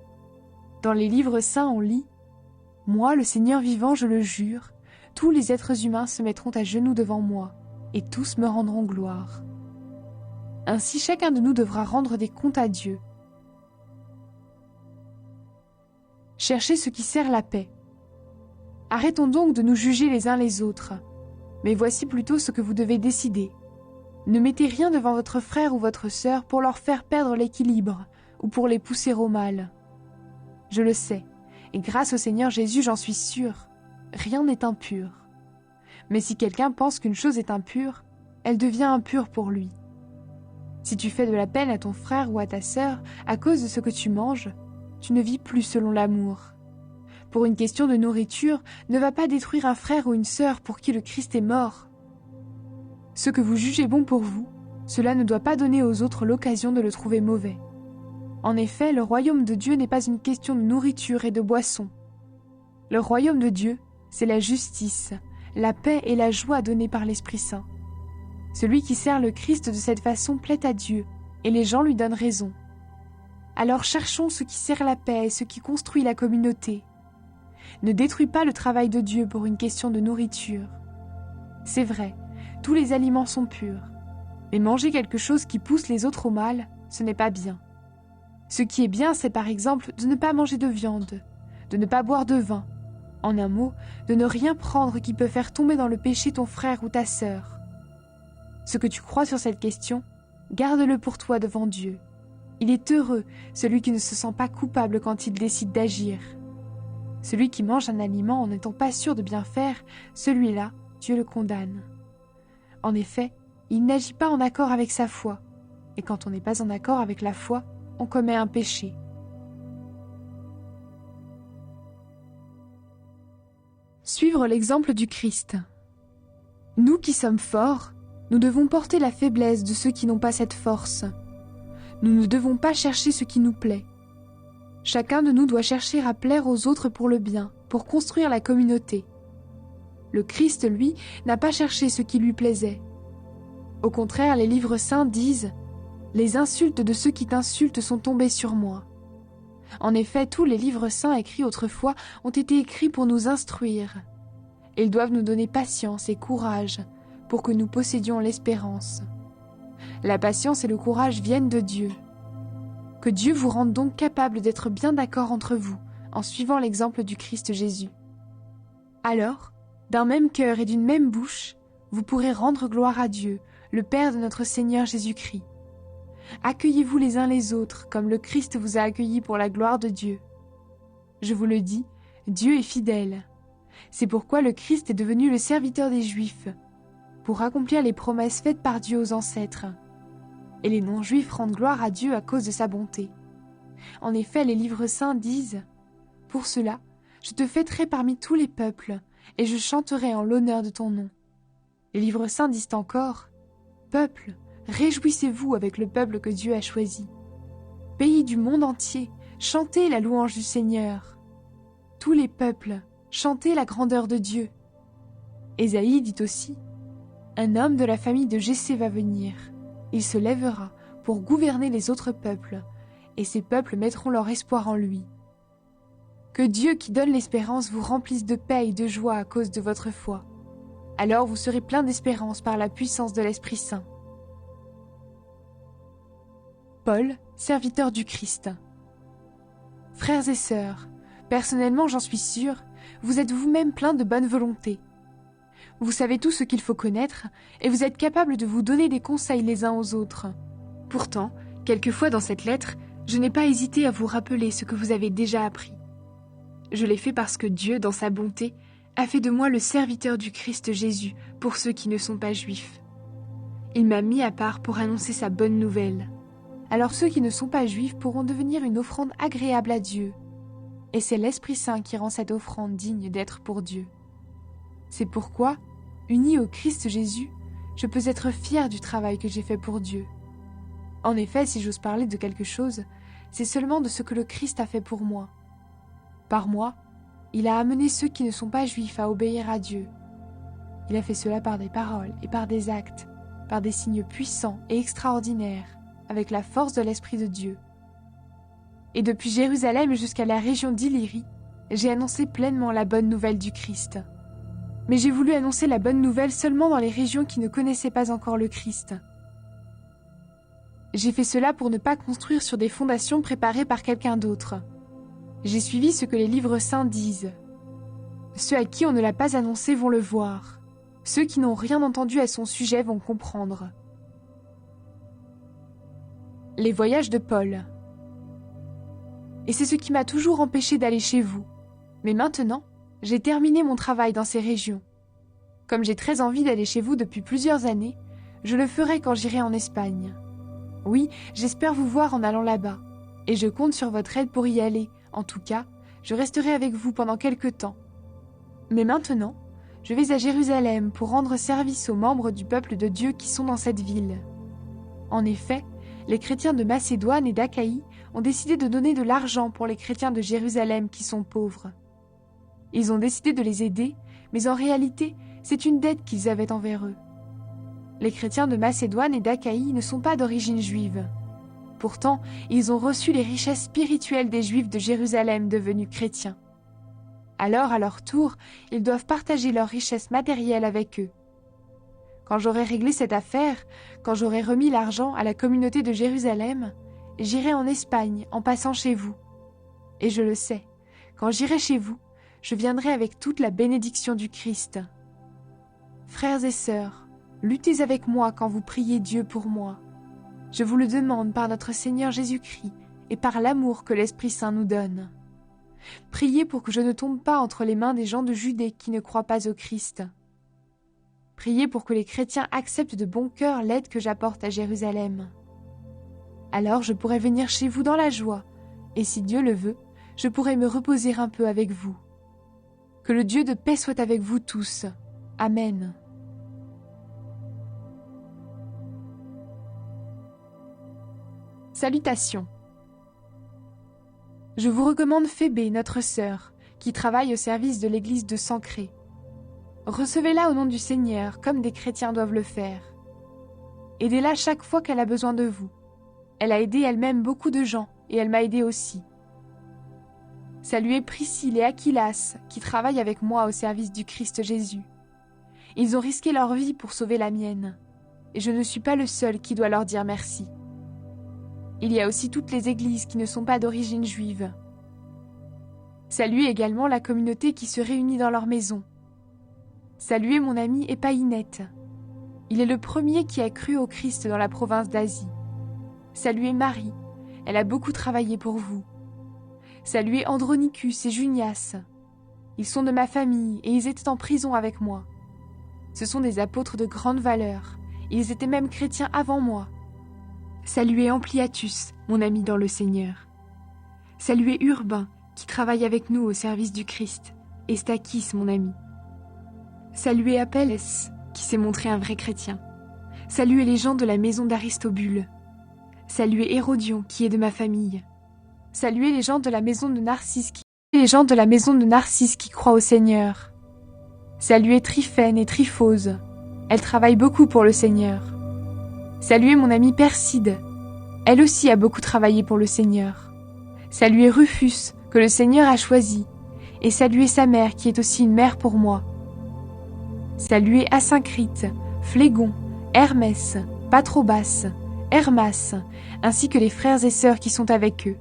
Dans les livres saints, on lit « Moi, le Seigneur vivant, je le jure, tous les êtres humains se mettront à genoux devant moi, et tous me rendront gloire. » Ainsi, chacun de nous devra rendre des comptes à Dieu. Cherchez ce qui sert la paix. Arrêtons donc de nous juger les uns les autres. Mais voici plutôt ce que vous devez décider. Ne mettez rien devant votre frère ou votre sœur pour leur faire perdre l'équilibre ou pour les pousser au mal. Je le sais, et grâce au Seigneur Jésus, j'en suis sûre, rien n'est impur. Mais si quelqu'un pense qu'une chose est impure, elle devient impure pour lui. Si tu fais de la peine à ton frère ou à ta sœur à cause de ce que tu manges, tu ne vis plus selon l'amour. Pour une question de nourriture, ne va pas détruire un frère ou une sœur pour qui le Christ est mort. Ce que vous jugez bon pour vous, cela ne doit pas donner aux autres l'occasion de le trouver mauvais. En effet, le royaume de Dieu n'est pas une question de nourriture et de boisson. Le royaume de Dieu, c'est la justice, la paix et la joie donnée par l'Esprit Saint. Celui qui sert le Christ de cette façon plaît à Dieu, et les gens lui donnent raison. Alors cherchons ce qui sert la paix et ce qui construit la communauté. Ne détruis pas le travail de Dieu pour une question de nourriture. C'est vrai, tous les aliments sont purs, mais manger quelque chose qui pousse les autres au mal, ce n'est pas bien. Ce qui est bien, c'est par exemple de ne pas manger de viande, de ne pas boire de vin, en un mot, de ne rien prendre qui peut faire tomber dans le péché ton frère ou ta sœur. Ce que tu crois sur cette question, garde-le pour toi devant Dieu. Il est heureux, celui qui ne se sent pas coupable quand il décide d'agir. Celui qui mange un aliment en n'étant pas sûr de bien faire, celui-là, Dieu le condamne. En effet, il n'agit pas en accord avec sa foi, et quand on n'est pas en accord avec la foi, on commet un péché. Suivre l'exemple du Christ. Nous qui sommes forts, nous devons porter la faiblesse de ceux qui n'ont pas cette force. Nous ne devons pas chercher ce qui nous plaît. Chacun de nous doit chercher à plaire aux autres pour le bien, pour construire la communauté. Le Christ, lui, n'a pas cherché ce qui lui plaisait. Au contraire, les livres saints disent « Les insultes de ceux qui t'insultent sont tombées sur moi ». En effet, tous les livres saints écrits autrefois ont été écrits pour nous instruire. Ils doivent nous donner patience et courage pour que nous possédions l'espérance. La patience et le courage viennent de Dieu. Que Dieu vous rende donc capable d'être bien d'accord entre vous en suivant l'exemple du Christ Jésus. Alors, d'un même cœur et d'une même bouche, vous pourrez rendre gloire à Dieu, le Père de notre Seigneur Jésus-Christ. Accueillez-vous les uns les autres comme le Christ vous a accueillis pour la gloire de Dieu. Je vous le dis, Dieu est fidèle. C'est pourquoi le Christ est devenu le serviteur des Juifs. pour accomplir les promesses faites par Dieu aux ancêtres. Et les non-juifs rendent gloire à Dieu à cause de sa bonté. En effet, les livres saints disent « Pour cela, je te fêterai parmi tous les peuples, et je chanterai en l'honneur de ton nom. » Les livres saints disent encore « Peuple, réjouissez-vous avec le peuple que Dieu a choisi. Pays du monde entier, chantez la louange du Seigneur. Tous les peuples, chantez la grandeur de Dieu. » Ésaïe dit aussi « Un homme de la famille de Jessé va venir. Il se lèvera pour gouverner les autres peuples, et ces peuples mettront leur espoir en lui. » Que Dieu qui donne l'espérance vous remplisse de paix et de joie à cause de votre foi. Alors vous serez plein d'espérance par la puissance de l'Esprit Saint. Paul, serviteur du Christ. Frères et sœurs, personnellement j'en suis sûr, vous êtes vous-même pleins de bonne volonté. Vous savez tout ce qu'il faut connaître et vous êtes capables de vous donner des conseils les uns aux autres. Pourtant, quelquefois dans cette lettre, je n'ai pas hésité à vous rappeler ce que vous avez déjà appris. Je l'ai fait parce que Dieu, dans sa bonté, a fait de moi le serviteur du Christ Jésus pour ceux qui ne sont pas juifs. Il m'a mis à part pour annoncer sa bonne nouvelle. Alors ceux qui ne sont pas juifs pourront devenir une offrande agréable à Dieu. Et c'est l'Esprit Saint qui rend cette offrande digne d'être pour Dieu. C'est pourquoi, uni au Christ Jésus, je peux être fier du travail que j'ai fait pour Dieu. En effet, si j'ose parler de quelque chose, c'est seulement de ce que le Christ a fait pour moi. Par moi, il a amené ceux qui ne sont pas juifs à obéir à Dieu. Il a fait cela par des paroles et par des actes, par des signes puissants et extraordinaires, avec la force de l'Esprit de Dieu. Et depuis Jérusalem jusqu'à la région d'Illyrie, j'ai annoncé pleinement la bonne nouvelle du Christ. Mais j'ai voulu annoncer la bonne nouvelle seulement dans les régions qui ne connaissaient pas encore le Christ. J'ai fait cela pour ne pas construire sur des fondations préparées par quelqu'un d'autre. J'ai suivi ce que les livres saints disent. Ceux à qui on ne l'a pas annoncé vont le voir. Ceux qui n'ont rien entendu à son sujet vont comprendre. Les voyages de Paul. Et c'est ce qui m'a toujours empêché d'aller chez vous. Mais maintenant, j'ai terminé mon travail dans ces régions. Comme j'ai très envie d'aller chez vous depuis plusieurs années, je le ferai quand j'irai en Espagne. Oui, j'espère vous voir en allant là-bas, et je compte sur votre aide pour y aller. En tout cas, je resterai avec vous pendant quelque temps. Mais maintenant, je vais à Jérusalem pour rendre service aux membres du peuple de Dieu qui sont dans cette ville. En effet, les chrétiens de Macédoine et d'Achaïe ont décidé de donner de l'argent pour les chrétiens de Jérusalem qui sont pauvres. Ils ont décidé de les aider, mais en réalité, c'est une dette qu'ils avaient envers eux. Les chrétiens de Macédoine et d'Achaïe ne sont pas d'origine juive. Pourtant, ils ont reçu les richesses spirituelles des Juifs de Jérusalem devenus chrétiens. Alors, à leur tour, ils doivent partager leurs richesses matérielles avec eux. Quand j'aurai réglé cette affaire, quand j'aurai remis l'argent à la communauté de Jérusalem, j'irai en Espagne en passant chez vous. Et je le sais, quand j'irai chez vous, je viendrai avec toute la bénédiction du Christ. Frères et sœurs, luttez avec moi quand vous priez Dieu pour moi. Je vous le demande par notre Seigneur Jésus-Christ et par l'amour que l'Esprit Saint nous donne. Priez pour que je ne tombe pas entre les mains des gens de Judée qui ne croient pas au Christ. Priez pour que les chrétiens acceptent de bon cœur l'aide que j'apporte à Jérusalem. Alors je pourrai venir chez vous dans la joie, et si Dieu le veut, je pourrai me reposer un peu avec vous. Que le Dieu de paix soit avec vous tous. Amen. Salutations. Je vous recommande Phébé, notre sœur, qui travaille au service de l'église de Sancré. Recevez-la au nom du Seigneur, comme des chrétiens doivent le faire. Aidez-la chaque fois qu'elle a besoin de vous. Elle a aidé elle-même beaucoup de gens, et elle m'a aidé aussi. Saluez Priscille et Aquilas, qui travaillent avec moi au service du Christ Jésus. Ils ont risqué leur vie pour sauver la mienne, et je ne suis pas le seul qui doit leur dire merci. Il y a aussi toutes les églises qui ne sont pas d'origine juive. Saluez également la communauté qui se réunit dans leur maison. Saluez mon ami Épaïnette. Il est le premier qui a cru au Christ dans la province d'Asie. Saluez Marie, elle a beaucoup travaillé pour vous. Saluez Andronicus et Junias. Ils sont de ma famille et ils étaient en prison avec moi. Ce sont des apôtres de grande valeur. Ils étaient même chrétiens avant moi. Saluez Ampliatus, mon ami dans le Seigneur. Saluez Urbain, qui travaille avec nous au service du Christ, et Stachys, mon ami. Saluez Apelles, qui s'est montré un vrai chrétien. Saluez les gens de la maison d'Aristobule. Saluez Hérodion, qui est de ma famille. Saluez les gens de la maison de Narcisse qui croient au Seigneur. Saluez Tryphène et Tryphose. Elles travaillent beaucoup pour le Seigneur. Saluez mon amie Perside. Elle aussi a beaucoup travaillé pour le Seigneur. Saluez Rufus, que le Seigneur a choisi. Et saluez sa mère, qui est aussi une mère pour moi. Saluez Asyncrite, Phlégon, Hermès, Patrobas, Hermas, ainsi que les frères et sœurs qui sont avec eux.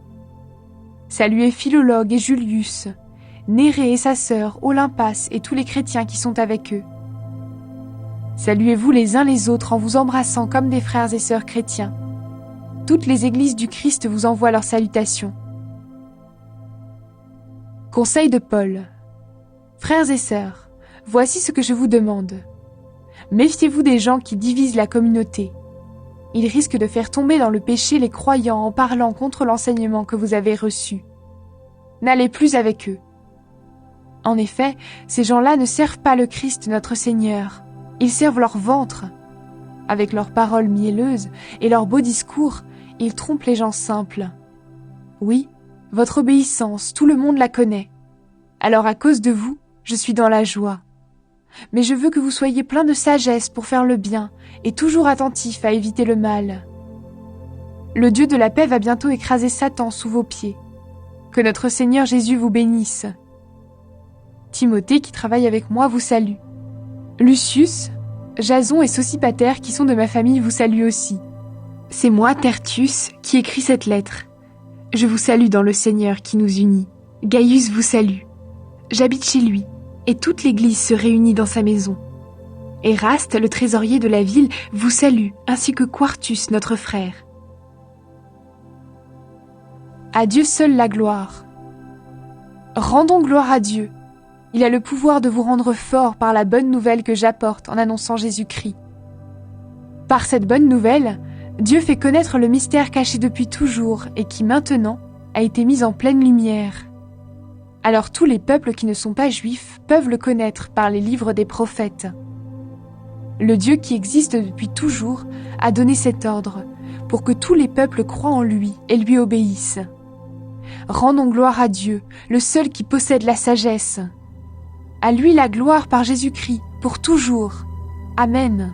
Saluez Philologue et Julius, Nérée et sa sœur, Olympas et tous les chrétiens qui sont avec eux. Saluez-vous les uns les autres en vous embrassant comme des frères et sœurs chrétiens. Toutes les églises du Christ vous envoient leurs salutations. Conseil de Paul. Frères et sœurs, voici ce que je vous demande. Méfiez-vous des gens qui divisent la communauté. Ils risquent de faire tomber dans le péché les croyants en parlant contre l'enseignement que vous avez reçu. N'allez plus avec eux. En effet, ces gens-là ne servent pas le Christ notre Seigneur. Ils servent leur ventre. Avec leurs paroles mielleuses et leurs beaux discours, ils trompent les gens simples. Oui, votre obéissance, tout le monde la connaît. Alors à cause de vous, je suis dans la joie. Mais je veux que vous soyez pleins de sagesse pour faire le bien et toujours attentifs à éviter le mal. Le Dieu de la paix va bientôt écraser Satan sous vos pieds. Que notre Seigneur Jésus vous bénisse. Timothée, qui travaille avec moi, vous salue. Lucius, Jason et Sosipater, qui sont de ma famille, vous saluent aussi. C'est moi, Tertius, qui écris cette lettre. Je vous salue dans le Seigneur qui nous unit. Gaius vous salue. J'habite chez lui, et toute l'Église se réunit dans sa maison. Éraste, le trésorier de la ville, vous salue, ainsi que Quartus, notre frère. À Dieu seul la gloire. Rendons gloire à Dieu. Il a le pouvoir de vous rendre fort par la bonne nouvelle que j'apporte en annonçant Jésus-Christ. Par cette bonne nouvelle, Dieu fait connaître le mystère caché depuis toujours et qui maintenant a été mis en pleine lumière. Alors tous les peuples qui ne sont pas juifs peuvent le connaître par les livres des prophètes. Le Dieu qui existe depuis toujours a donné cet ordre pour que tous les peuples croient en lui et lui obéissent. Rendons gloire à Dieu, le seul qui possède la sagesse. À lui la gloire par Jésus-Christ, pour toujours. Amen.